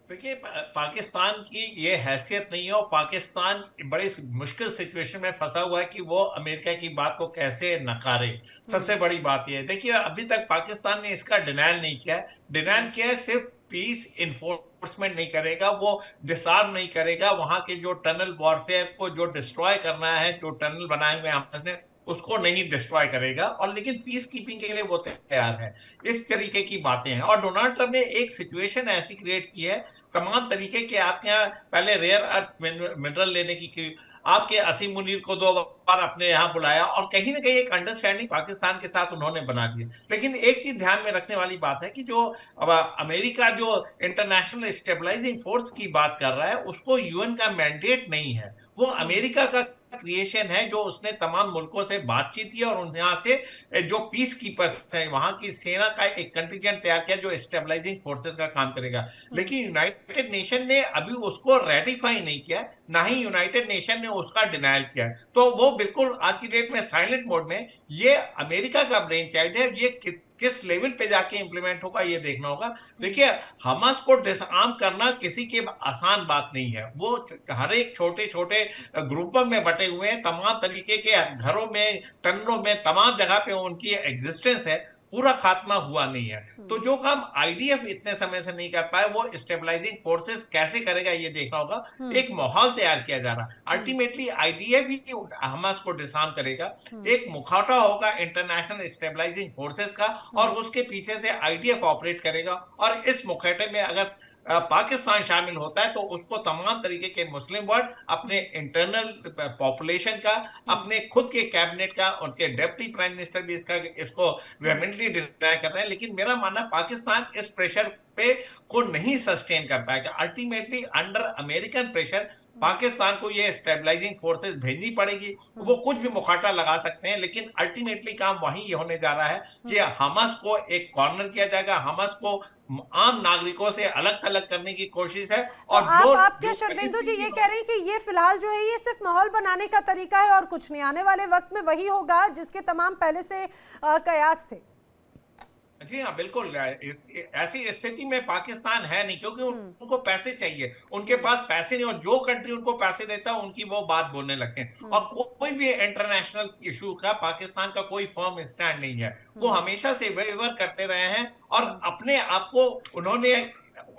देखिए, पाकिस्तान की ये हैसियत नहीं है और पाकिस्तान बड़ी मुश्किल सिचुएशन में फंसा हुआ है कि वो अमेरिका की बात को कैसे नकारे। सबसे बड़ी बात ये है, देखिए अभी तक पाकिस्तान ने इसका डिनायल नहीं किया है। डिनायल किया है सिर्फ पीस इन्फोर्समेंट नहीं करेगा, वो डिसआर्म नहीं करेगा, वहां के जो टनल वॉरफेयर को जो डिस्ट्रॉय करना है, जो टनल बनाए हुए हमास ने, उसको नहीं डिस्ट्रॉय करेगा, और लेकिन पीस कीपिंग के लिए वो तैयार है। इस तरीके की बातें हैं। और डोनाल्ड ट्रंप ने एक सिचुएशन ऐसी क्रिएट की है, तमाम तरीके के, आपके यहाँ पहले रेयर अर्थ मिनरल लेने की आपके असीम मुनीर को 2 बार अपने यहाँ बुलाया, और कहीं ना कहीं एक अंडरस्टैंडिंग पाकिस्तान के साथ उन्होंने बना दी। लेकिन एक चीज ध्यान में रखने वाली बात है कि जो अब अमेरिका जो इंटरनेशनल स्टेबलाइजिंग फोर्स की बात कर रहा है, उसको यूएन का मैंडेट नहीं है, वो अमेरिका का क्रिएशन है, जो उसने तमाम मुल्कों से बातचीत की और यहाँ से जो पीस कीपर्स हैं, वहां की सेना का एक कंटिजेंट तैयार किया जो स्टेबलाइजिंग फोर्सेस का काम करेगा। लेकिन यूनाइटेड नेशन ने अभी उसको रेटिफाई नहीं किया, ना ही यूनाइटेड नेशन ने उसका डिनायल किया है। तो वो बिल्कुल आज की डेट में साइलेंट मोड में, ये अमेरिका का ब्रेन चाइल्ड है, ये किस लेवल पे जाके इंप्लीमेंट होगा ये देखना होगा। देखिए, हमास को डिसआर्म करना किसी की आसान बात नहीं है, वो हर एक छोटे छोटे ग्रुपों में बटे हुए हैं, तमाम तरीके के घरों में, टनलों में, तमाम जगह पे उनकी एग्जिस्टेंस है, पूरा खात्मा हुआ नहीं है। तो जो काम आईडीएफ इतने समय से नहीं कर पाए, वो स्टेबलाइजिंग फोर्सेस कैसे करेगा ये देखना होगा। एक माहौल तैयार किया जा रहा है, अल्टीमेटली आईडीएफ ही हमास को डिसआर्म करेगा। एक मुखौटा होगा इंटरनेशनल स्टेबलाइजिंग फोर्सेस का, और उसके पीछे से आईडीएफ ऑपरेट करेगा। और इस मुखौटे में अगर पाकिस्तान शामिल होता है तो उसको तमाम तरीके के मुस्लिम वर्ल्ड, अपने इंटरनल पॉपुलेशन का, अपने खुद के कैबिनेट का, उनके डिप्टी प्राइम मिनिस्टर भी इसको वेहेमेंटली डिनाई कर रहे हैं। लेकिन मेरा मानना, पाकिस्तान इस प्रेशर पे को नहीं सस्टेन कर पाएगा। Ultimately under American pressure Pakistan को ये स्टेबलाइजिंग फोर्सेस भेजनी पड़ेगी। वो कुछ भी मुखौटा लगा सकते हैं, लेकिन अल्टीमेटली काम वही होने जा रहा है कि हमास को एक कॉर्नर किया जाएगा, हमास को आम नागरिकों से अलग थलग करने की कोशिश है। और तो आप क्या शरदेंदु जी ये कह रहे हैं कि ये फिलहाल जो है ये सिर्फ माहौल बनाने का तरीका है और कुछ नहीं, आने वाले वक्त में वही होगा जिसके तमाम पहले से कयास थे? जी हाँ, बिल्कुल। ऐसी स्थिति में पाकिस्तान है नहीं, क्योंकि उनको पैसे चाहिए, उनके पास पैसे नहीं, और जो कंट्री उनको पैसे देता है उनकी वो बात बोलने लगते हैं। और कोई भी इंटरनेशनल इशू का पाकिस्तान का कोई फर्म स्टैंड नहीं है, वो हमेशा से वेवर करते रहे हैं, और अपने आप को उन्होंने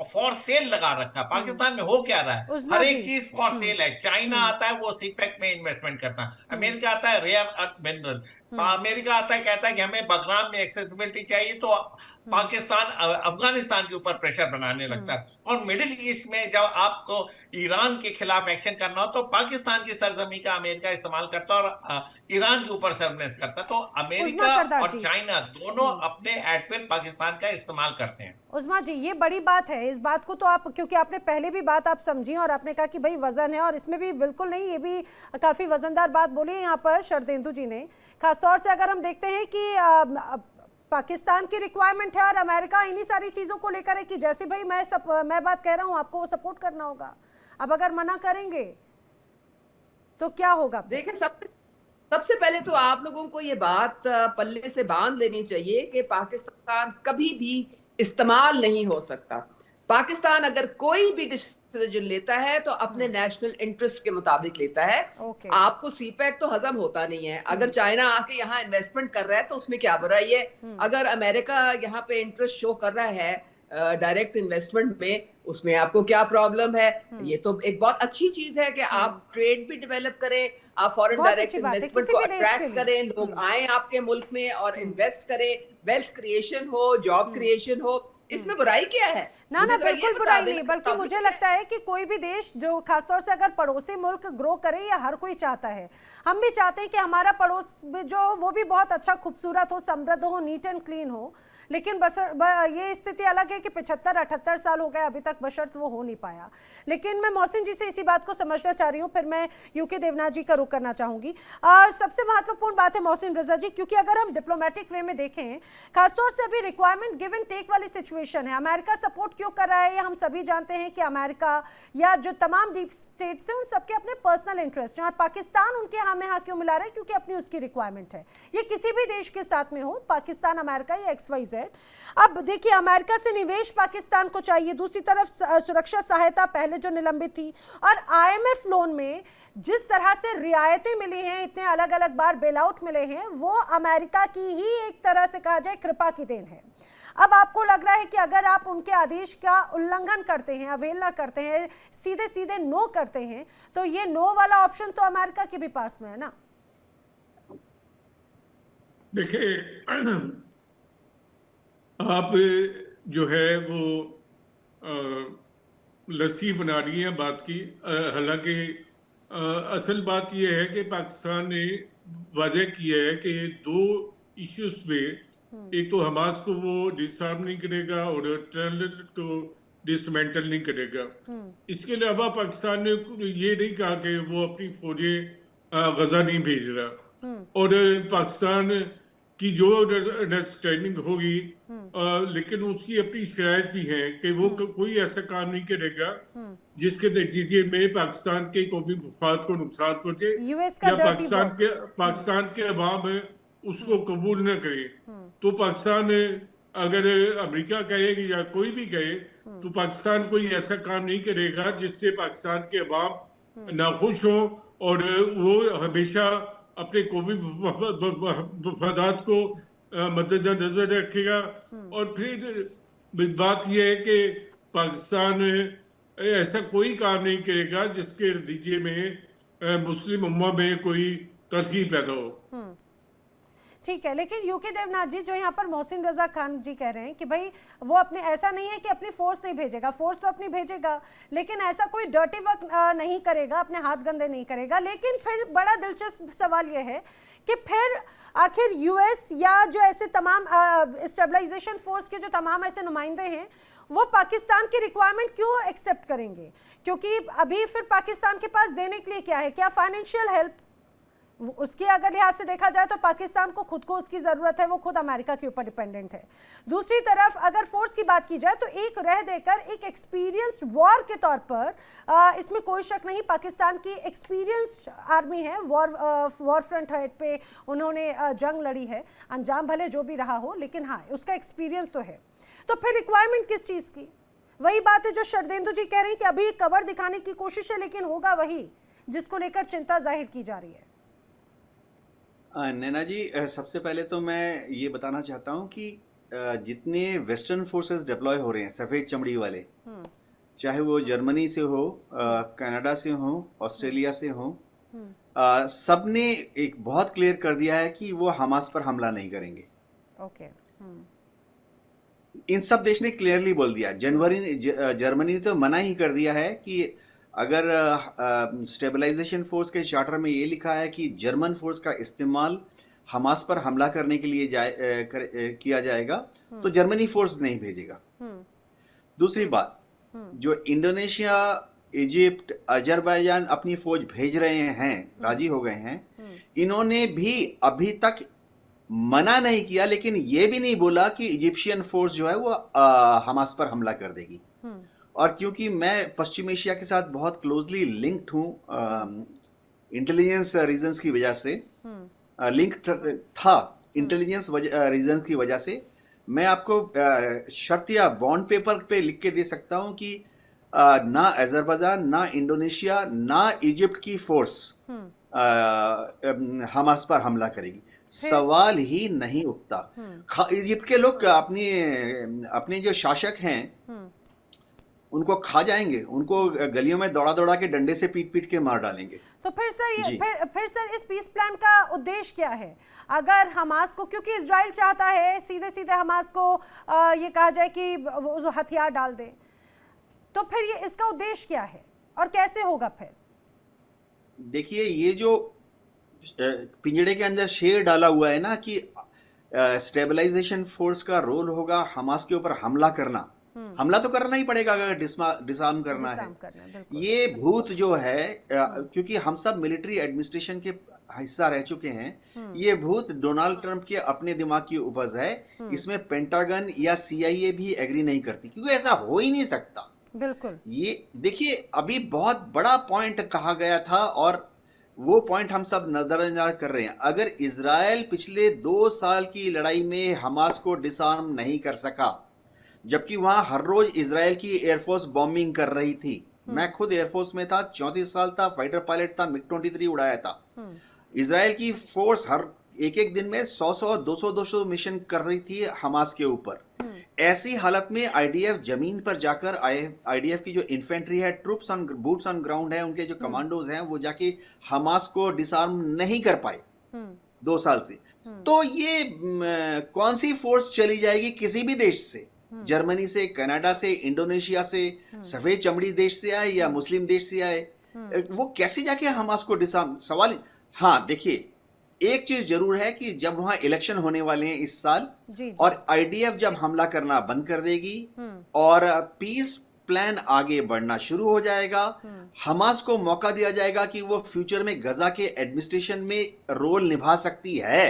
फॉर सेल लगा रखा। पाकिस्तान में हो क्या रहा है, हर एक चीज फॉर सेल है। चाइना आता है, वो सीपेक में इन्वेस्टमेंट करता है। अमेरिका आता है, रेयर अर्थ मिनरल। अमेरिका आता है, कहता है कि हमें बगराम में एक्सेसिबिलिटी चाहिए, तो पाकिस्तान अफगानिस्तान के ऊपर प्रेशर बनाने लगता है। और मिडिल ईस्ट में जब आपको ईरान के खिलाफ एक्शन करना हो, तो पाकिस्तान की सरजमी का अमेरिका इस्तेमाल करता है और ईरान के ऊपर सर्वेलेंस करता है। तो अमेरिका और चाइना दोनों अपने एटविल पाकिस्तान का इस्तेमाल करते हैं। उज़मा जी, ये बड़ी बात है, इस बात को तो आप, क्योंकि आपने पहले भी बात आप समझी और आपने कहा कि भाई वजन है, और इसमें भी बिल्कुल नहीं, ये भी काफी वजनदार बात बोली है यहाँ पर शरदेंदु जी ने। खासतौर से अगर हम देखते हैं कि पाकिस्तान की रिक्वायरमेंट है और अमेरिका इन्हीं सारी चीजों को लेकर है कि जैसे भाई मैं बात कह रहा हूँ, आपको वो सपोर्ट करना होगा। अब अगर मना करेंगे तो क्या होगा? देखिए, सबसे पहले तो आप लोगों को ये बात पल्ले से बांध लेनी चाहिए कि पाकिस्तान कभी भी इस्तेमाल नहीं हो सकता। पाकिस्तान अगर कोई भी डिसीजन लेता है तो अपने नेशनल इंटरेस्ट के मुताबिक लेता है। आपको सीपैक तो हजम होता नहीं है। अगर चाइना आके यहाँ इन्वेस्टमेंट कर रहा है तो उसमें क्या बुराई है? अगर अमेरिका यहाँ पे इंटरेस्ट शो कर रहा है डायरेक्ट इन्वेस्टमेंट में, उसमें आपको क्या प्रॉब्लम है? ये तो एक बहुत अच्छी चीज है कि आप ट्रेड भी डेवलप करें, आप फॉरेन डायरेक्ट इन्वेस्टमेंट को अट्रैक्ट करें, लोग आए आपके मुल्क में और इन्वेस्ट करें, वेल्थ क्रिएशन हो, जॉब क्रिएशन हो। इसमें बुराई क्या है? ना मुझे ना जरा ये बिल्कुल बता बुराई देना नहीं, कि बल्कि प्रॉब्लम मुझे क्या है। लगता है कि कोई भी देश जो खासतौर से अगर पड़ोसी मुल्क ग्रो करे, या हर कोई चाहता है, हम भी चाहते हैं कि हमारा पड़ोस में जो वो भी बहुत अच्छा खूबसूरत हो, समृद्ध हो, नीट एंड क्लीन हो, लेकिन ये स्थिति अलग है कि 75-78 साल हो गए अभी तक बशर्त वो हो नहीं पाया। लेकिन मैं मोहसिन जी से इसी बात को समझना चाह रही हूँ, फिर मैं यूके देवनाथ जी का रुख करना चाहूंगी। सबसे महत्वपूर्ण बात है मोहसिन रजा जी, क्योंकि अगर हम डिप्लोमेटिक वे में देखें, खासतौर से अभी रिक्वायरमेंट गिव एंड टेक वाली सिचुएशन है। अमेरिका सपोर्ट क्यों कर रहा है, हम सभी जानते हैं कि अमेरिका या जो तमाम डीप स्टेट्स हैं उन सबके अपने पर्सनल इंटरेस्ट हैं, और पाकिस्तान उनके हाँ में हाँ क्यों मिला रहा है, क्योंकि अपनी उसकी रिक्वायरमेंट है। ये किसी भी देश के साथ में हो, पाकिस्तान, अमेरिका या XYZ। अब देखिए, अमेरिका से निवेश पाकिस्तान को चाहिए, दूसरी तरफ सुरक्षा सहायता पहले जो निलंबित थी, और IMF लोन में जिस तरह से रियायतें मिली हैं, इतने अलग अलग बार बेल आउट मिले हैं, वो अमेरिका की ही एक तरह से कहा जाए कृपा की देन है। अब आपको लग रहा है कि अगर आप उनके आदेश का उल्लंघन करते हैं, अवहेलना करते हैं, सीधे सीधे नो करते हैं, तो ये नो वाला ऑप्शन तो अमेरिका के भी पास में है ना। देखिए, आप जो है वो लस्सी बना रही हैं बात की। हालांकि असल बात यह है कि पाकिस्तान ने वाज़ेह किया है कि दो इश्यूज पे, एक तो हमास को वो डिसआर्म नहीं करेगा और टेरर को डिसमेंटल नहीं करेगा। इसके अलावा पाकिस्तान ने ये नहीं कहा कि वो अपनी फौजें गजा नहीं भेज रहा, और पाकिस्तान की जो अंडरस्टैंडिंग होगी, लेकिन उसकी अपनी शराइत भी है कि वो कोई ऐसा काम नहीं करेगा जिसके नतीजे में पाकिस्तान के कौमी मफाद को नुकसान पहुंचे या पाकिस्तान के अवाम उसको कबूल न करे। तो पाकिस्तान अगर अमेरिका कहे या कोई भी कहे, तो पाकिस्तान कोई ऐसा काम नहीं करेगा जिससे पाकिस्तान के अवाम नाखुश हो, और वो हमेशा अपने कौमी मफादात को मद्देनजर रखेगा। और फिर बात यह है कि पाकिस्तान ऐसा कोई काम नहीं करेगा जिसके नतीजे में मुस्लिम उम्मा में कोई तलखी पैदा हो। ठीक है, लेकिन यूके देवनाथ जी, जो यहाँ पर मोहसिन रजा खान जी कह रहे हैं कि भाई वो अपने, ऐसा नहीं है कि अपनी फोर्स नहीं भेजेगा, फोर्स तो अपनी भेजेगा, लेकिन ऐसा कोई डर्टी वर्क नहीं करेगा, अपने हाथ गंदे नहीं करेगा। लेकिन फिर बड़ा दिलचस्प सवाल ये है कि फिर आखिर US या जो ऐसे तमाम स्टेबलाइजेशन फोर्स के जो तमाम ऐसे नुमाइंदे हैं, वो पाकिस्तान की रिक्वायरमेंट क्यों एक्सेप्ट करेंगे? क्योंकि अभी फिर पाकिस्तान के पास देने के लिए क्या है? क्या फाइनेंशियल हेल्प? उसके अगर लिहाज से देखा जाए तो पाकिस्तान को खुद को उसकी ज़रूरत है, वो खुद अमेरिका के ऊपर डिपेंडेंट है। दूसरी तरफ अगर फोर्स की बात की जाए तो एक रह देकर एक एक्सपीरियंस्ड वॉर के तौर पर, इसमें कोई शक नहीं, पाकिस्तान की एक्सपीरियंस्ड आर्मी है, वॉर फ्रंट हेड पे उन्होंने जंग लड़ी है, अंजाम भले जो भी रहा हो, लेकिन हाँ उसका एक्सपीरियंस तो है। तो फिर रिक्वायरमेंट किस चीज़ की? वही बात है जो शरदेंदु जी कह रहे हैं कि अभी कवर दिखाने की कोशिश है, लेकिन होगा वही जिसको लेकर चिंता जाहिर की जा रही है। नैना जी, सबसे पहले तो मैं ये बताना चाहता हूँ कि जितने वेस्टर्न फोर्सेस डिप्लॉय हो रहे हैं सफ़ेद चमड़ी वाले, चाहे वो जर्मनी से हो, कनाडा से हो, ऑस्ट्रेलिया से हो, सब ने एक बहुत क्लियर कर दिया है कि वो हमास पर हमला नहीं करेंगे। ओके। इन सब देश ने क्लियरली बोल दिया। जर्मनी ने तो मना ही कर दिया है कि अगर स्टेबलाइजेशन फोर्स के चार्टर में ये लिखा है कि जर्मन फोर्स का इस्तेमाल हमास पर हमला करने के लिए किया जाएगा, तो जर्मनी फोर्स नहीं भेजेगा। दूसरी बात, जो इंडोनेशिया, इजिप्ट, अजरबैजान अपनी फौज भेज रहे हैं, राजी हो गए हैं, इन्होंने भी अभी तक मना नहीं किया, लेकिन ये भी नहीं बोला कि इजिप्शियन फोर्स जो है वो हमास पर हमला कर देगी। और क्योंकि मैं पश्चिम एशिया के साथ बहुत क्लोजली लिंक्ड हूँ इंटेलिजेंस रीजंस की वजह से, लिंक था इंटेलिजेंस रीजन की वजह से, मैं आपको शर्त या बॉन्ड पेपर पे लिख के दे सकता हूँ कि ना अजरबैजान, ना इंडोनेशिया, ना इजिप्ट की फोर्स हमास पर हमला करेगी। सवाल ही नहीं उठता। इजिप्ट के लोग अपने जो शासक हैं उनको खा जाएंगे, उनको गलियों में दौड़ा दौड़ा के डंडे से पीट पीट के मार डालेंगे। तो फिर सर जी। फिर सर इस पीस प्लान का उद्देश्य क्या है? अगर हमास को, क्योंकि इजराइल चाहता है सीधे सीधे हमास को ये कहा जाए कि वो हथियार डाल दे, तो फिर ये इसका उद्देश्य क्या है और कैसे होगा फिर? देखिए, ये जो पिंजड़े के अंदर शेर डाला हुआ है ना कि स्टेबलाइजेशन फोर्स का रोल होगा हमास के ऊपर हमला करना। हमला तो करना ही पड़ेगा अगर डिसआर्म करना है। बिल्कुल। ये भूत जो है, क्योंकि हम सब मिलिट्री एडमिनिस्ट्रेशन के हिस्सा रह चुके हैं, ये भूत डोनाल्ड ट्रंप के अपने दिमाग की उपज है। इसमें पेंटागन या CIA भी एग्री नहीं करती, क्योंकि ऐसा हो ही नहीं सकता। बिल्कुल। ये देखिए, अभी बहुत बड़ा पॉइंट कहा गया था और वो पॉइंट हम सब नजरअंदाज कर रहे हैं। अगर इजराइल पिछले 2 साल की लड़ाई में हमास को डिसआर्म नहीं कर सका, जबकि वहां हर रोज इजराइल की एयरफोर्स बॉम्बिंग कर रही थी, मैं खुद एयरफोर्स में था, 34 साल था, फाइटर पायलट था, MiG-23 उड़ाया था। इजराइल की फोर्स हर एक दिन में 100 200 मिशन कर रही थी हमास के ऊपर। ऐसी हालत में IDF जमीन पर जाकर, IDF की जो इन्फेंट्री है, troops on boots on ground है, उनके जो कमांडोज हैं, वो जाके हमास को डिसआर्म नहीं कर पाए 2 साल से। तो ये कौन सी फोर्स चली जाएगी किसी भी देश से, जर्मनी से, कनाडा से, इंडोनेशिया से, सफेद चमड़ी देश से आए या मुस्लिम देश से आए, वो कैसे जाके हमास को डिसआर्म? सवाल। हाँ देखिए, एक चीज जरूर है कि जब वहां इलेक्शन होने वाले हैं इस साल, जी। और IDF जब हमला करना बंद कर देगी और पीस प्लान आगे बढ़ना शुरू हो जाएगा, हमास को मौका दिया जाएगा कि वो फ्यूचर में गजा के एडमिनिस्ट्रेशन में रोल निभा सकती है।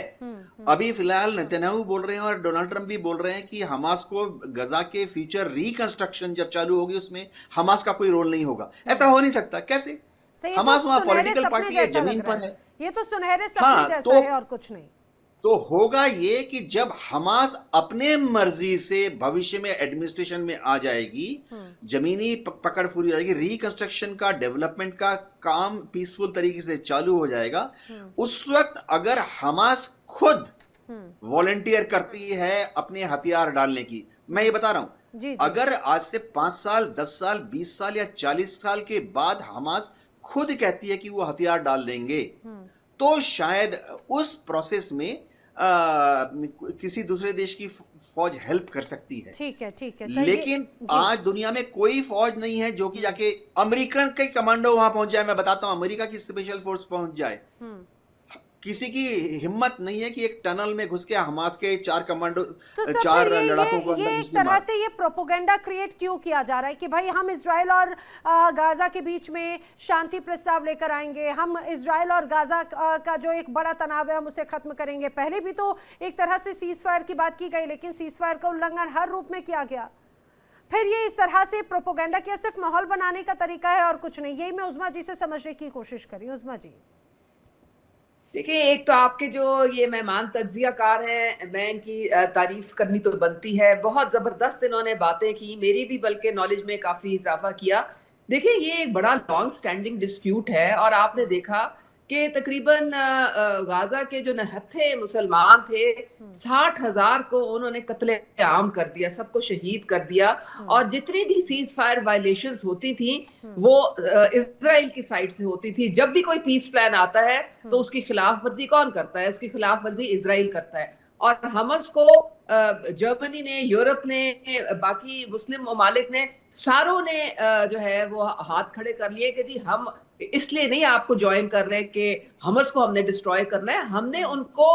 अभी फिलहाल नेतन्याहू बोल रहे हैं और डोनाल्ड ट्रंप भी बोल रहे हैं कि हमास को गजा के फ्यूचर रिकंस्ट्रक्शन जब चालू होगी उसमें हमास का कोई रोल नहीं होगा। ऐसा हो नहीं सकता। कैसे? हमास वहां पॉलिटिकल पार्टी है, जमीन पर है। ये तो सुनहरे सपने जैसा है और कुछ नहीं। तो होगा ये कि जब हमास अपने मर्जी से भविष्य में एडमिनिस्ट्रेशन में आ जाएगी, जमीनी पकड़ पूरी हो जाएगी, रिकंस्ट्रक्शन का, डेवलपमेंट का काम पीसफुल तरीके से चालू हो जाएगा, उस वक्त अगर हमास खुद वॉलंटियर करती है अपने हथियार डालने की, मैं ये बता रहा हूं, अगर आज से 5 साल, 10 साल, 20 साल या 40 साल के बाद हमास खुद कहती है कि वो हथियार डाल देंगे, तो शायद उस प्रोसेस में किसी दूसरे देश की फौज हेल्प कर सकती है। ठीक है। लेकिन आज दुनिया में कोई फौज नहीं है जो कि जाके अमेरिकन के कमांडो वहां पहुंच जाए। मैं बताता हूं, अमेरिका की स्पेशल फोर्स पहुंच जाए। किसी की हिम्मत नहीं है कि एक टनल में घुस के हमास के 4 कमांडो, तो 4 लड़ाकों को ये एक तरह से ये प्रोपोगेंडा क्रिएट क्यों किया जा रहा है कि भाई हम इजराइल और गाजा के बीच में शांति प्रस्ताव लेकर आएंगे, हम इजराइल और गाजा का जो एक बड़ा तनाव है हम उसे खत्म करेंगे। पहले भी तो एक तरह से सीज फायर की बात की गई, लेकिन सीज फायर का उल्लंघन हर रूप में किया गया। फिर ये इस तरह से प्रोपोगेंडा किया, सिर्फ माहौल बनाने का तरीका है और कुछ नहीं। यही मैं उस्मा जी से समझने की कोशिश करी। उस्मा जी देखिए, एक तो आपके जो ये मेहमान तज्जियाकार हैं, मैं इनकी तारीफ करनी तो बनती है। बहुत जबरदस्त इन्होंने बातें की, मेरी भी बल्कि नॉलेज में काफी इजाफा किया। देखिए, ये एक बड़ा लॉन्ग स्टैंडिंग डिस्प्यूट है और आपने देखा कि तकरीबन गाजा के जो निहत्थे मुसलमान थे, 60,000 को उन्होंने कत्ले आम कर दिया, सबको शहीद कर दिया। और जितनी भी सीज फायर वायलेशंस होती थी वो इजराइल की साइड से होती थी। जब भी कोई पीस प्लान आता है तो उसकी खिलाफ वर्जी कौन करता है? उसकी खिलाफ वर्जी इजराइल करता है। और हमास को जर्मनी ने, यूरोप ने, बाकी मुस्लिम ममालिक ने, सारों ने जो है वो हाथ खड़े कर लिए कि जी हम इसलिए नहीं आपको ज्वाइन कर रहे कि हमास को हमने डिस्ट्रॉय करना है, हमने उनको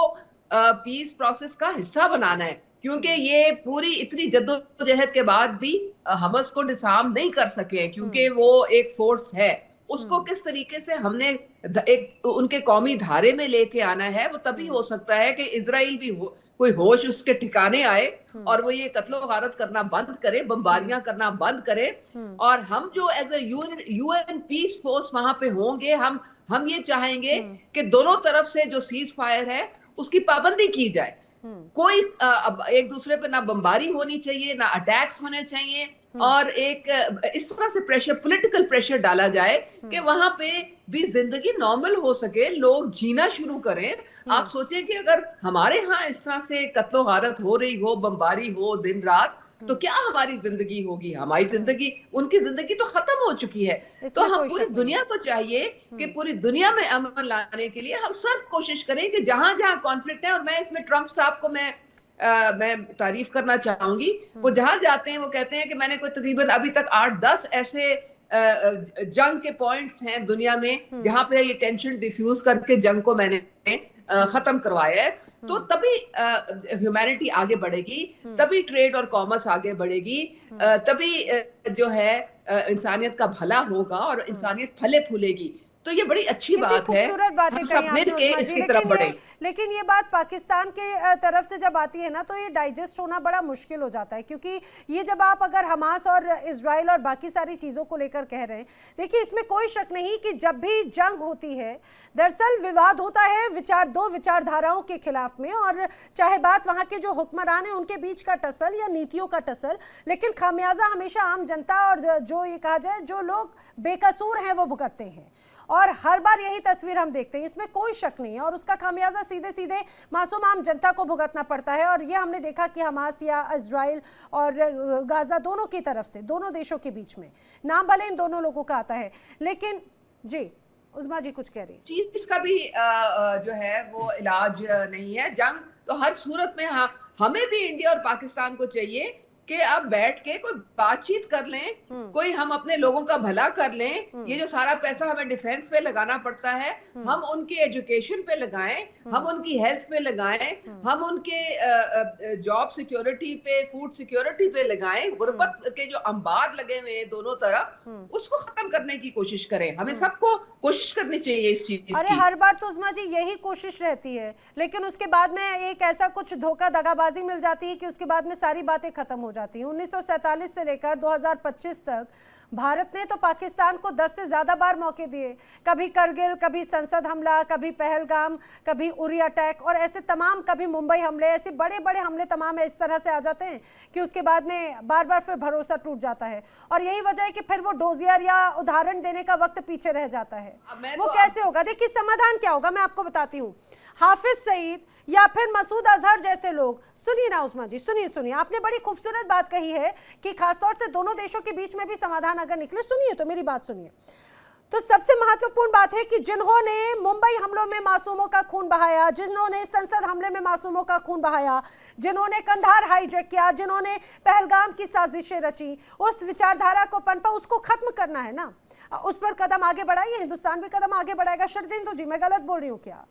पीस प्रोसेस का हिस्सा बनाना है। क्योंकि ये पूरी इतनी जद्दोजहद के बाद भी हमास को डिसआर्म नहीं कर सके, क्योंकि वो एक फोर्स है। उसको किस तरीके से हमने एक उनके कौमी धारे में लेके आना है, वो तभी हो सकता है कि इजराइल भी कोई होश उसके ठिकाने आए और वो ये कत्लो गारत करना बंद करे, बमबारियां करना बंद करे। और हम जो as a UN peace force वहां पे होंगे, हम ये चाहेंगे कि दोनों तरफ से जो सीज फायर है उसकी पाबंदी की जाए। कोई एक दूसरे पे ना बमबारी होनी चाहिए, ना अटैक्स होने चाहिए, और एक इस तरह से प्रेशर, पॉलिटिकल प्रेशर डाला जाए कि वहां पे भी जिंदगी नॉर्मल हो सके, लोग जीना शुरू करें। आप सोचें कि अगर हमारे यहाँ इस तरह से कत्लो गारत हो रही हो, बमबारी हो दिन रात, तो क्या हमारी जिंदगी होगी? हमारी जिंदगी, उनकी जिंदगी तो खत्म हो चुकी है। तो हम पूरी दुनिया को चाहिए कि पूरी दुनिया में अमन लाने के लिए हम सब कोशिश करें कि जहां जहां कॉन्फ्लिक्ट है, और मैं इसमें ट्रंप साहब को मैं तारीफ करना चाहूंगी। वो जहां जाते हैं वो कहते हैं कि मैंने कोई तकरीबन अभी तक 8-10 ऐसे जंग के पॉइंट्स हैं दुनिया में जहां पे ये टेंशन डिफ्यूज करके जंग को मैंने खत्म करवाया है। तो तभी ह्यूमैनिटी आगे बढ़ेगी, तभी ट्रेड और कॉमर्स आगे बढ़ेगी, तभी जो है इंसानियत का भला होगा और इंसानियत फले फूलेगी। तो ये बड़ी अच्छी बात है, खूबसूरत बातें हम कही सब आपने मिलके उस्मा जी, इसकी तरफ बढ़े। लेकिन ये बात पाकिस्तान के तरफ से जब आती है ना, तो ये डाइजेस्ट होना बड़ा मुश्किल हो जाता है, क्योंकि ये जब आप अगर हमास और इजराइल और बाकी सारी चीज़ों को लेकर कह रहे हैं, देखिए इसमें कोई शक नहीं कि जब भी जंग होती है दरअसल विवाद होता है दो विचारधाराओं के खिलाफ में, और चाहे बात वहाँ के जो हुक्मरान हैं उनके बीच का टसल या नीतियों का टसल, लेकिन खामियाजा हमेशा आम जनता और जो ये कहा जाए जो लोग बेकसूर हैं वो भुगतते हैं, और हर बार यही तस्वीर हम देखते हैं, इसमें कोई शक नहीं है, और उसका खामियाजा सीधे सीधे मासूम आम जनता को भुगतना पड़ता है। और ये हमने देखा कि हमास या इजराइल और गाजा दोनों की तरफ से, दोनों देशों के बीच में नाम भले इन दोनों लोगों का आता है, लेकिन जी उस्मा जी कुछ कह रही है। चीज का भी जो है वो इलाज नहीं है। जंग तो हर सूरत में, हमें भी इंडिया और पाकिस्तान को चाहिए कि अब बैठ के कोई बातचीत कर लें, कोई हम अपने लोगों का भला कर लें। ये जो सारा पैसा हमें डिफेंस पे लगाना पड़ता है, हम उनकी एजुकेशन पे लगाएं, हम उनकी हेल्थ पे लगाएं, हम उनके जॉब सिक्योरिटी पे, फूड सिक्योरिटी पे लगाएं। गुर्बत के जो अंबार लगे हुए हैं दोनों तरफ, उसको खत्म करने की कोशिश करें। हमें सबको कोशिश करनी चाहिए इस चीज की। अरे हर बार तो उस्मा जी यही कोशिश रहती है, लेकिन उसके बाद में एक ऐसा कुछ धोखा दगाबाजी मिल जाती है कि उसके बाद में सारी बातें खत्म हो जाती हैं। 1947 से लेकर 2025 तक भारत ने तो पाकिस्तान को 10 से ज्यादा बार मौके दिए, कभी करगिल, कभी संसद हमला, कभी पहलगाम, कभी उरी अटैक, और ऐसे तमाम, कभी मुंबई हमले, ऐसे बड़े बड़े हमले तमाम इस तरह से आ जाते हैं कि उसके बाद में बार बार फिर भरोसा टूट जाता है, और यही वजह है कि फिर वो डोजियर या उदाहरण देने का वक्त पीछे रह जाता है। वो कैसे होगा? देखिए समाधान क्या होगा मैं आपको बताती हूँ। हाफिज सईद या फिर मसूद अजहर जैसे लोग, सुनिए ना उस्मा जी, सुनिए, आपने बड़ी खूबसूरत बात कही है कि खासतौर से दोनों देशों के बीच में भी समाधान अगर निकले, सुनिए तो मेरी बात सुनिए। तो सबसे महत्वपूर्ण बात है कि जिन्होंने मुंबई हमलों में मासूमों का खून बहाया, जिन्होंने संसद हमले में मासूमों का खून बहाया, जिन्होंने कंधार हाईजैक किया, जिन्होंने पहलगाम की साजिशें रची, उस विचारधारा को पनपा, उसको खत्म करना है ना, उस पर कदम आगे बढ़ाइए। हिंदुस्तान भी कदम आगे बढ़ाएगा। शर्दिंदु जी, मैं गलत बोल रही हूँ क्या?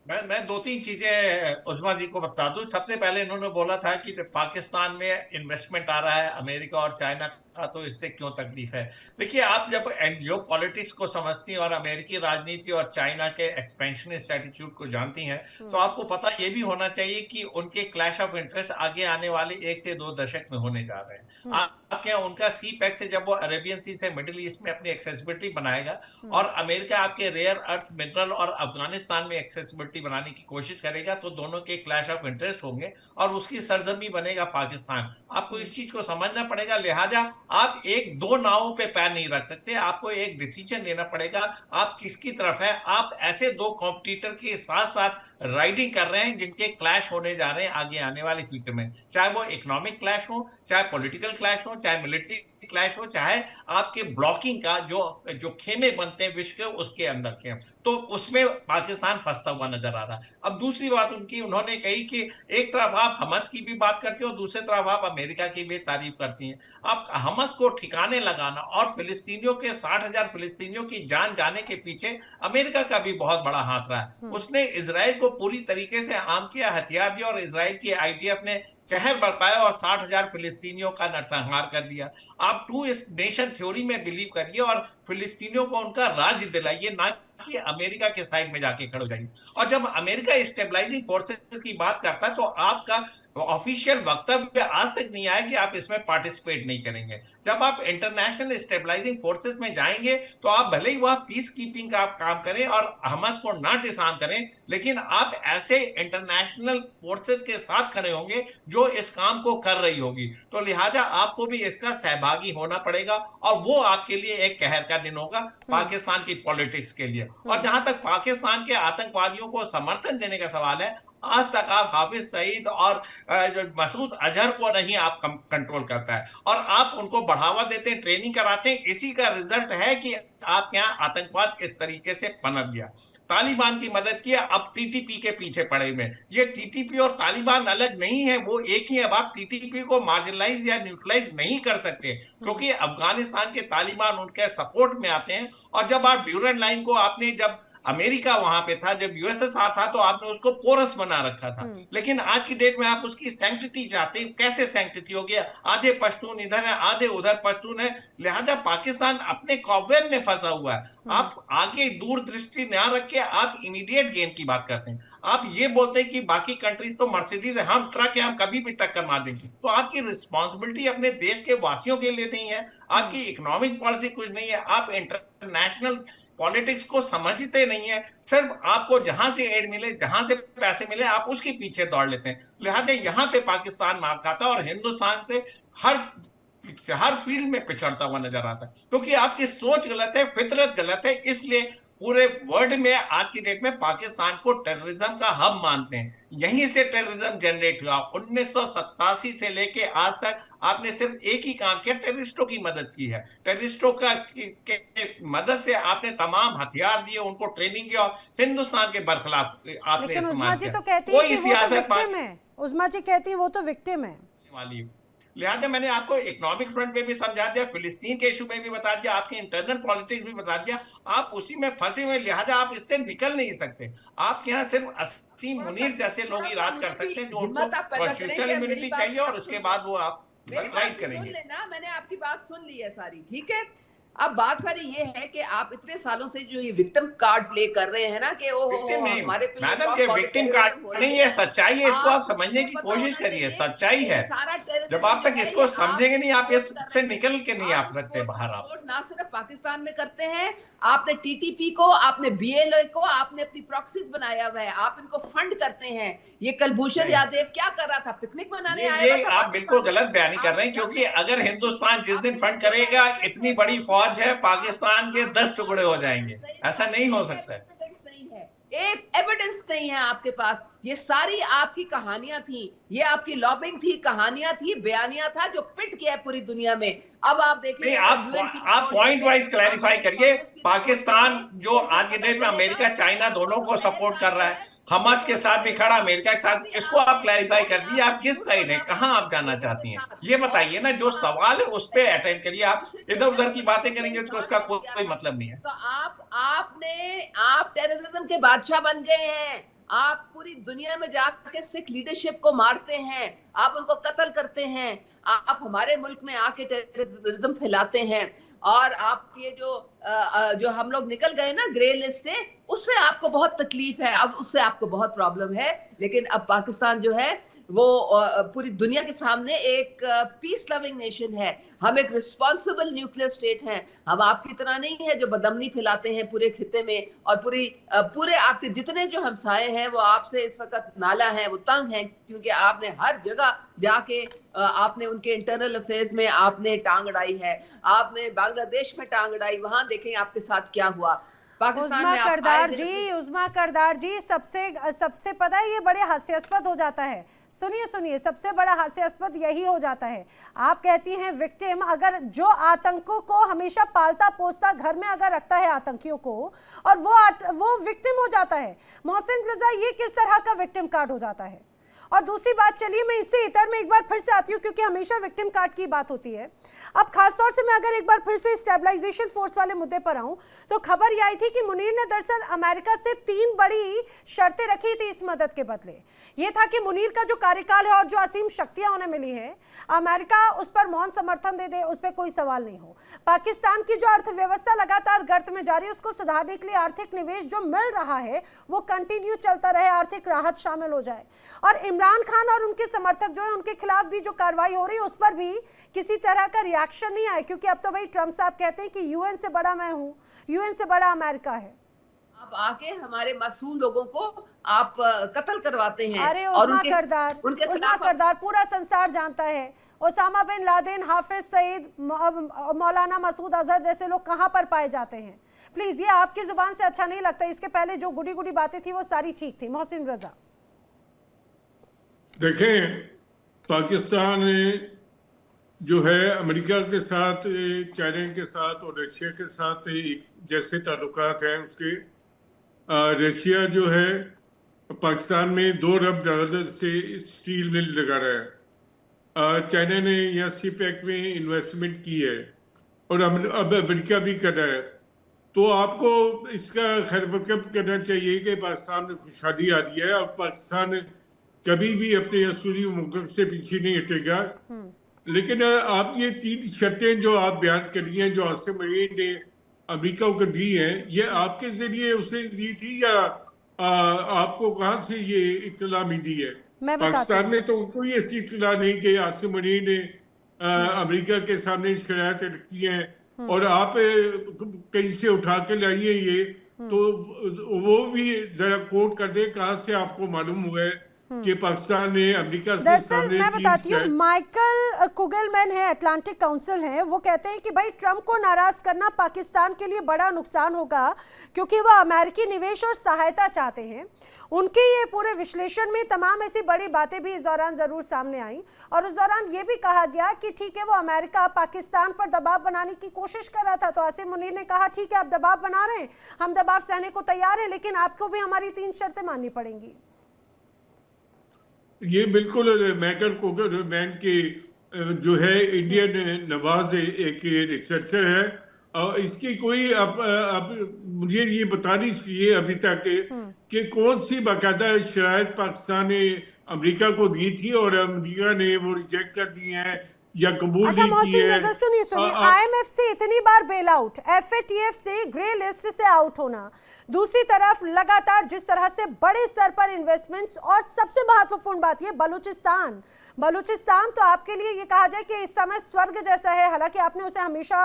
मैं 2-3 चीजें उज्मा जी को बता दूं। सबसे पहले इन्होंने बोला था कि पाकिस्तान में इन्वेस्टमेंट आ रहा है अमेरिका और चाइना का, तो इससे क्यों तकलीफ है। देखिए, आप जब जियो पॉलिटिक्स को समझती हैं और अमेरिकी राजनीति और चाइना के एक्सपेंशनिस्ट एटीट्यूड को जानती हैं, तो आपको पता ये भी होना चाहिए कि उनके क्लैश ऑफ इंटरेस्ट आगे आने वाले 1 से 2 दशक में होने जा रहे हैं। आपके यहाँ उनका सी पैक से जब वो अरेबियन सी से मिडिल ईस्ट में अपनी एक्सेसिबिलिटी बनाएगा, और अमेरिका आपके रेयर अर्थ मिनरल और अफगानिस्तान में एक्सेसिबिलिटी बनाने की कोशिश करेगा, तो दोनों के क्लैश ऑफ इंटरेस्ट होंगे और उसकी सरजमी बनेगा पाकिस्तान। आपको इस चीज को समझना पड़ेगा। लिहाजा आप एक दो नावों पे पैर नहीं रख सकते, आपको एक डिसीजन लेना पड़ेगा आप किसकी तरफ है। आप ऐसे दो कॉम्पिटिटर के साथ साथ राइडिंग कर रहे हैं जिनके क्लैश होने जा रहे हैं आगे आने वाले फ्यूचर में, चाहे वो इकोनॉमिक क्लैश हो, चाहे पॉलिटिकल क्लैश हो, चाहे मिलिट्री क्लैश हो, चाहे आपके ब्लॉकिंग का जो खेमे बनते हैं विश्व के उसके अंदर के, तो उसमें पाकिस्तान फंसता हुआ नजर आ रहा है। अब दूसरी बात उन्होंने कही कि एक तरफ आप हमास की भी बात करते हो, दूसरी तरफ आप अमेरिका की भी तारीफ करती हैं। आप हमास को ठिकाने लगाना और फिलिस्तीनियों के 60,000 फिलिस्तीनियों की जान जाने के पीछे अमेरिका का भी बहुत बड़ा हाथ रहा है। उसने इजराइल को पूरी तरीके से आम किया, हथियार दिया, और इजराइल की आईडीएफ ने कहर बरपाया और 60,000 फिलिस्तीनियों का नरसंहार कर दिया। आप टू इस नेशन थ्योरी में बिलीव करिए और फिलिस्तीनियों को उनका राज्य दिलाइए, ना कि अमेरिका के साइड में जाके खड़े हो जाइए। और जब अमेरिका स्टेबलाइजिंग फोर्सेस की बात करता है, तो आपका ऑफिशियल वक्तव्य आज तक नहीं आया कि आप इसमें पार्टिसिपेट नहीं करेंगे। जब आप इंटरनेशनल स्टेबलाइजिंग फोर्सेस में जाएंगे, तो आप भले ही वहां पीस कीपिंग का आप काम करें और हमास को ना डिसआर्म करें, लेकिन आप ऐसे इंटरनेशनल फोर्सेस के साथ खड़े होंगे जो इस काम को कर रही होगी। तो लिहाजा आपको भी इसका सहभागी होना पड़ेगा, और वो आपके लिए एक कहर का दिन होगा पाकिस्तान की पॉलिटिक्स के लिए। और जहां तक पाकिस्तान के आतंकवादियों को समर्थन देने का सवाल है, आज तक आप हाफिज सईद और जो मसूद अजहर को नहीं आप कंट्रोल करता है, और आप उनको बढ़ावा देते हैं, ट्रेनिंग कराते हैं। इसी का रिजल्ट है कि आप यहाँ आतंकवाद इस तरीके से पनप गया। तालिबान की मदद किया, अब टीटीपी के पीछे पड़े हुए। ये टीटीपी और तालिबान अलग नहीं है, वो एक ही है। अब आप टीटीपी को मार्जिनलाइज या न्यूट्रलाइज नहीं कर सकते, क्योंकि अफगानिस्तान के तालिबान उनके सपोर्ट में आते हैं। और जब आप ड्यूरेंट लाइन को आपने, जब अमेरिका वहां पे था, जब यूएसएसआर था, तो आपने उसको पोरस बना रखा था। लेकिन आज की डेट में आप उसकी सैंक्टिटी चाहते हैं। कैसे सैंक्टिटी हो गया? आधे पश्तून इधर है, आधे उधर पश्तून है, लिहाजा पाकिस्तान अपने कॉबवेब में फंसा हुआ है। आप आगे दूरदृष्टि ना रख के आप इमीडिएट गेन की बात करते हैं। आप ये बोलते हैं कि बाकी कंट्रीज तो मर्सिडीज है, हम ट्रक है, हम कभी भी टक्कर मार देंगे। तो आपकी रिस्पॉन्सिबिलिटी अपने देश के वासियों के लिए नहीं है, आपकी इकोनॉमिक पॉलिसी कुछ नहीं है, आप इंटरनेशनल पॉलिटिक्स को समझते नहीं है। सिर्फ आपको जहां से एड मिले, जहां से पैसे मिले, आप उसके पीछे दौड़ लेते हैं। लिहाजा यहां पे पाकिस्तान मार खाता है और हिंदुस्तान से हर फील्ड में पिछड़ता हुआ नजर आता है, क्योंकि आपकी सोच गलत है, फितरत गलत है। इसलिए पूरे वर्ल्ड में आज की डेट में पाकिस्तान को टेररिज्म का हब मानते हैं। यहीं से टेररिज्म जनरेट हुआ। 1987 से लेके आज तक आपने सिर्फ एक ही काम किया, टेररिस्टों की मदद की है। टेररिस्टों के मदद से आपने तमाम हथियार दिए, उनको ट्रेनिंग किया और हिंदुस्तान के बरखिलाफ आपने लेकिन उज़मा इस्तेमाल जी किया। तो कहती है कोई कि वो तो सियासत विक्टिम है। उज़मा जी कहती है वो तो विक्टिम है वाली। लिहाजा मैंने आपको इकोनॉमिक फ्रंट पे भी समझा दिया, फिलिस्तीन के इशू में भी बता दिया, आपके इंटरनल पॉलिटिक्स भी बता दिया। आप उसी में फंसे हुए, लिहाजा आप इससे निकल नहीं सकते। आपके यहाँ सिर्फ असीम मुनीर जैसे लोग ही राज कर सकते हैं, जो उनको कॉन्स्टिट्यूशनल इम्यूनिटी चाहिए, और उसके बाद वो आप मेरी बात राइट सुन करेंगे। लेना, मैंने आपकी बात सुन ली है सारी, ठीक है। अब बात सारी ये है कि आप इतने सालों से जो ये विक्टिम कार्ड प्ले कर रहे हैं ना, कि ओ विक्टिम नहीं हमारे पे मैडम, ये विक्टिम कार्ड नहीं है, सच्चाई है। इसको आप समझने की कोशिश करिए, सच्चाई है। जब आप तक इसको समझेंगे नहीं, आप इससे निकल के नहीं आप सकते बाहर। आप ना सिर्फ पाकिस्तान में करते हैं, आपने टीटीपी को, आपने बीएलओ को, आपने अपनी प्रॉक्सीज बनाया हुआ है, आप इनको फंड करते हैं। ये कुलभूषण यादव क्या कर रहा था? पिकनिक मनाने आया ये आप बिल्कुल गलत बयानी कर रहे हैं, क्योंकि अगर हिंदुस्तान जिस दिन फंड करेगा, इतनी बड़ी फौज है, पाकिस्तान के 10 टुकड़े हो जाएंगे। ऐसा नहीं हो सकता है। एक एविडेंस नहीं है आपके पास। ये सारी आपकी कहानियां थी, ये आपकी लॉबिंग थी, कहानियां थी, बयानियां था जो पिट किया है पूरी दुनिया में। अब आप देखिए, आप पॉइंट वाइज क्लैरिफाई करिए। पाकिस्तान जो आज के डेट में अमेरिका चाइना दोनों को सपोर्ट कर रहा है, हमास के साथ भी खड़ा, अमेरिका के साथ, इसको आप क्लैरिफाई कर दीजिए। आप किस साइड है, कहां आप जाना चाहती हैं, ये बताइए ना। जो सवाल है उस पर अटेंड करिए। आप इधर उधर की बातें करेंगे तो उसका कोई मतलब नहीं है। तो आप टेररिज्म के बादशाह बन गए हैं। आप पूरी दुनिया में जाके सिख लीडरशिप को मारते हैं, आप उनको कत्ल करते हैं, आप हमारे मुल्क में आके टेररिज्म फैलाते हैं। और आप ये जो हम लोग निकल गए ना ग्रे लिस्ट से, उससे आपको बहुत तकलीफ है, अब उससे आपको बहुत प्रॉब्लम है। लेकिन अब पाकिस्तान जो है वो पूरी दुनिया के सामने एक पीस लविंग नेशन है। हम एक रिस्पॉन्सिबल न्यूक्लियर स्टेट हैं। हम आपकी तरह नहीं है जो बदमनी फैलाते हैं पूरे खिते में, और पूरे आपके जितने जो हमसाए हैं वो आपसे इस वक्त नाला है, वो तंग हैं, क्योंकि आपने हर जगह जाके आपने उनके इंटरनल अफेयर्स में आपने टांग अड़ाई है। आपने बांग्लादेश में टांग अड़ाई, वहां देखें आपके साथ क्या हुआ। पाकिस्तान में उज़मा करदार जी, सबसे पता है ये बड़े हास्यास्पद हो जाता है। सुनिए, सबसे बड़ा हास्यास्पद यही हो जाता है। आप कहती हैं विक्टिम, अगर जो आतंकों को हमेशा पालता पोसता घर में अगर रखता है आतंकियों को, और वो विक्टिम हो जाता है। मोहसिन रजा, ये किस तरह का विक्टिम कार्ड हो जाता है? और दूसरी बात, चलिए मैं इससे इतर में एक बार फिर से आती हूँ, क्योंकि हमेशा विक्टिम कार्ड की बात होती है। अब खासतौर से मैं अगर एक बार फिर से स्टेबलाइजेशन फोर्स वाले मुद्दे पर आऊं, तो खबर यह आई थी कि मुनीर ने दरअसल अमेरिका से 3 बड़ी शर्तें रखी थी इस मदद के बदले। ये था कि मुनीर का जो कार्यकाल है और जो असीम शक्तियां उन्हें मिली है, अमेरिका उस पर मौन समर्थन दे दे, उस पर कोई सवाल नहीं हो। पाकिस्तान की जो अर्थव्यवस्था लगातार गर्त में जा रही है, उसको सुधारने के लिए आर्थिक निवेश जो मिल रहा है वो कंटिन्यू चलता रहे, आर्थिक राहत शामिल हो जाए। और इमरान खान और उनके समर्थक जो है, उनके खिलाफ भी जो कार्रवाई हो रही है उस पर भी किसी तरह का रिएक्शन नहीं आया, क्योंकि अब तो भाई ट्रम्प साहब कहते हैं कि यूएन से बड़ा मैं हूं, यूएन से बड़ा अमेरिका है। आप आके हमारे मासूम लोगों को आप कत्ल करवाते हैं। अरे उज़मा करदार, पूरा संसार जानता है Osama bin Laden, Hafiz Saeed, मौलाना मसूद अजहर जैसे लोग कहां पर पाए जाते हैं। प्लीज, ये आपकी जुबान से अच्छा नहीं लगता। इसके पहले जो गुडी गुडी बातें थी वो सारी ठीक थी। मोहसिन रजा। देखें, पाकिस्तान जो है अमेरिका के साथ, चाइना के साथ और रशिया के साथ एक जैसे ताल्लुकात हैं उसके। रशिया जो है पाकिस्तान में $2 अरब से स्टील मिल लगा रहा है। चाइना ने यहाँ स्टील पैक में इन्वेस्टमेंट की है और अब अमेरिका भी कर रहा है। तो आपको इसका खैर मकदम करना चाहिए कि पाकिस्तान में खुशहाली आ रही है और पाकिस्तान कभी भी अपने असूली मौक़िफ़ से पीछे नहीं हटेगा। लेकिन आप ये 3 शर्तें जो आप बयान करी हैं, जो आसिम मरीन ने अमेरिका को दी हैं, ये आपके जरिए उसने दी थी या आपको कहाँ से ये इत्तला मिली है? पाकिस्तान ने तो कोई ऐसी इत्तला नहीं कि आसिम मरीन ने अमेरिका के सामने शरायत रखी है और आप कहीं से उठा के लाइए ये, तो वो भी जरा कोट कर दे कहाँ से आपको मालूम हुआ है कि पाकिस्तान ने अमेरिका के सामने। मैं बताती हूँ, माइकल कुगलमैन है, अटलांटिक काउंसिल है, वो कहते हैं कि भाई ट्रंप को नाराज करना पाकिस्तान के लिए बड़ा नुकसान होगा क्योंकि वो अमेरिकी निवेश और सहायता चाहते हैं। उनके ये पूरे विश्लेषण में तमाम ऐसी बड़ी बातें भी इस दौरान जरूर सामने आई और उस दौरान ये भी कहा गया कि ठीक है, वो अमेरिका पाकिस्तान पर दबाव बनाने की कोशिश कर रहा था, तो आसिम मुनीर ने कहा ठीक है, आप दबाव बना रहे हैं, हम दबाव सहने को तैयार हैं, लेकिन आपको भी हमारी 3 शर्तें माननी पड़ेंगी। ये बिल्कुल माइकल कुगलमैन के जो है इंडियन नवाज एक रिसर्चर है और इसकी कोई अब मुझे ये बतानी चाहिए अभी तक कि कौन सी बाकायदा शरायत पाकिस्तान ने अमेरिका को दी थी और अमेरिका ने वो रिजेक्ट कर दी है या कबूल नहीं की है। सुनिए, IMF से इतनी बार बेल आउट, FATF से ग्रे लिस्ट से आउट होना, दूसरी तरफ लगातार जिस तरह से बड़े स्तर पर इन्वेस्टमेंट्स और सबसे महत्वपूर्ण बात ये बलूचिस्तान तो आपके लिए ये कहा जाए कि इस समय स्वर्ग जैसा है। हालांकि आपने उसे हमेशा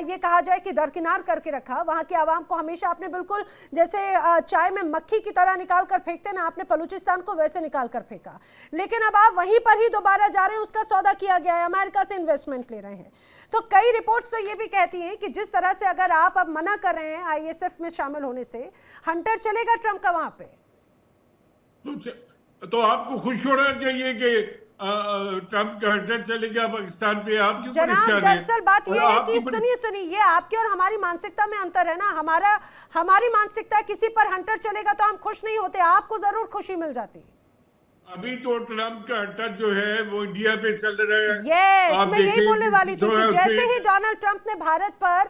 ये कहा जाए कि दरकिनार करके रखा, वहां की आवाम को हमेशा आपने बिल्कुल जैसे चाय में मक्खी की तरह निकाल कर फेंकते ना, आपने बलूचिस्तान को वैसे निकाल कर फेंका। लेकिन अब आप वहीं पर ही दोबारा जा रहे हैं, उसका सौदा किया गया है, अमेरिका से इन्वेस्टमेंट ले रहे हैं। तो कई रिपोर्ट्स तो ये भी कहती हैं कि जिस तरह से अगर आप अब मना कर रहे हैं ISF में शामिल होने से, हंटर चलेगा ट्रंप का वहां पे। तो आपको खुश होना चाहिए कि ट्रंप का हंटर चलेगा पाकिस्तान पे। आप क्यों परेशान हैं? दरअसल बात यह है कि सुनिए, ये आपके और हमारी मानसिकता में अंतर है ना। हमारी मानसिकता किसी पर हंटर चलेगा तो हम खुश नहीं होते, आपको जरूर खुशी मिल जाती। अभी तो ट्रंप का हंटर जो है वो इंडिया पे चल रहा है। यस, मैं यही बोलने वाली थी कि जैसे ही डोनाल्ड ट्रंप ने भारत पर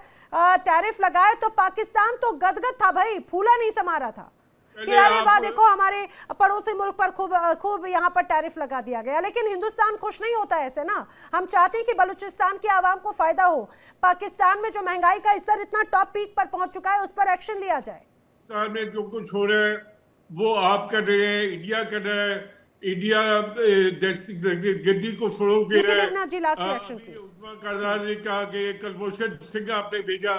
टैरिफ लगाए तो पाकिस्तान तो गदगद था भाई, फूला नहीं समा रहा था कि अरे वाह देखो हमारे पड़ोसी मुल्क पर खूब यहाँ पर टैरिफ लगा दिया गया। लेकिन हिंदुस्तान खुश नहीं होता ऐसे ना। हम चाहते हैं कि बलूचिस्तान की आवाम को फायदा हो। पाकिस्तान में जो महंगाई का स्तर इतना टॉप पीक पर पहुंच चुका है, उस पर एक्शन लिया जाए। पाकिस्तान में जो कुछ हो रहा है वो आप कर रहे हैं, इंडिया कर रहा है। इंडिया गद्दी को फरोग दे रहा है। उस्मान करज़ाई ने कहा कि कुलभूषण सिंह आपने भेजा,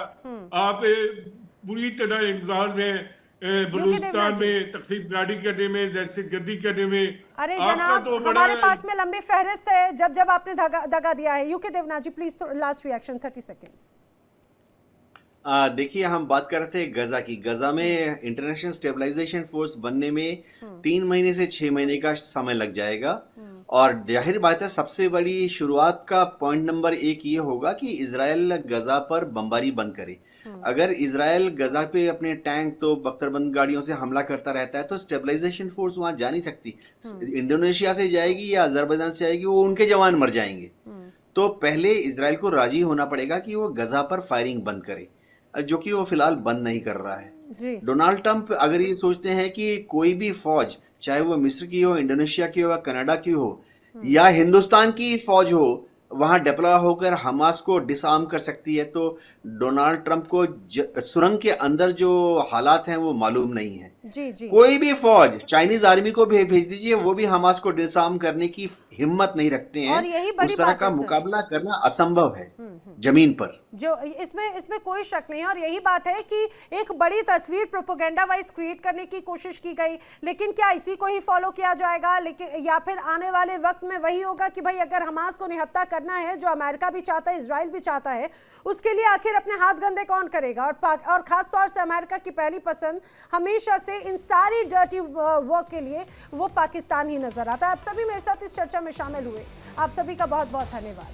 आप बुरी तरह इन्वॉल्व हैं बलूचिस्तान में तकलीफ गाड़ी करने में, दहशतगर्दी करने में। अरे जनाब, तो हमारे पास में लंबी फहरिस्त है जब आपने दगा दिया है। UK Devnath ji please last reaction 30 seconds. देखिए, हम बात कर रहे थे गजा की। गजा में इंटरनेशनल स्टेबलाइजेशन फोर्स बनने में 3 महीने से 6 महीने का समय लग जाएगा और जाहिर बात है सबसे बड़ी शुरुआत का पॉइंट नंबर 1 ये होगा कि इजराइल गजा पर बमबारी बंद करे। अगर इजराइल गजा पे अपने टैंक तो बख्तरबंद गाड़ियों से हमला करता रहता है तो स्टेबलाइजेशन फोर्स वहां जा नहीं सकती। इंडोनेशिया से जाएगी या अजरबैजान से जाएगी, वो उनके जवान मर जाएंगे। तो पहले इजराइल को राजी होना पड़ेगा कि वो गजा पर फायरिंग बंद करे, जो कि वो फिलहाल बंद नहीं कर रहा है। डोनाल्ड ट्रंप अगर ये सोचते हैं कि कोई भी फौज, चाहे वो मिस्र की हो, इंडोनेशिया की हो या कनाडा की हो या हिंदुस्तान की फौज हो, वहां डिप्लॉय होकर हमास को डिसआर्म कर सकती है, तो डोनाल्ड ट्रंप को सुरंग के अंदर जो हालात हैं वो मालूम नहीं है। कोई भी फौज, चाइनीज आर्मी को भी भेज दीजिए, वो भी हमास को डिसआर्म करने की हिम्मत नहीं रखते हैं। उस तरह का मुकाबला करना असंभव है जमीन पर। जो इसमें कोई शक नहीं है और यही बात है कि एक बड़ी तस्वीर प्रोपेगेंडा वाइज क्रिएट करने की कोशिश की गई। लेकिन क्या इसी को ही फॉलो किया जाएगा? लेकिन या फिर आने वाले वक्त में वही होगा कि भाई अगर हमास को निहत्था करना करना है, जो अमेरिका भी चाहता है, इजराइल भी चाहता है, उसके लिए आखिर अपने हाथ गंदे कौन करेगा? और खास तौर से अमेरिका की पहली पसंद हमेशा से इन सारी डर्टी वर्क के लिए वो पाकिस्तान ही नजर आता है। आप सभी मेरे साथ इस चर्चा में शामिल हुए, आप सभी का बहुत बहुत धन्यवाद।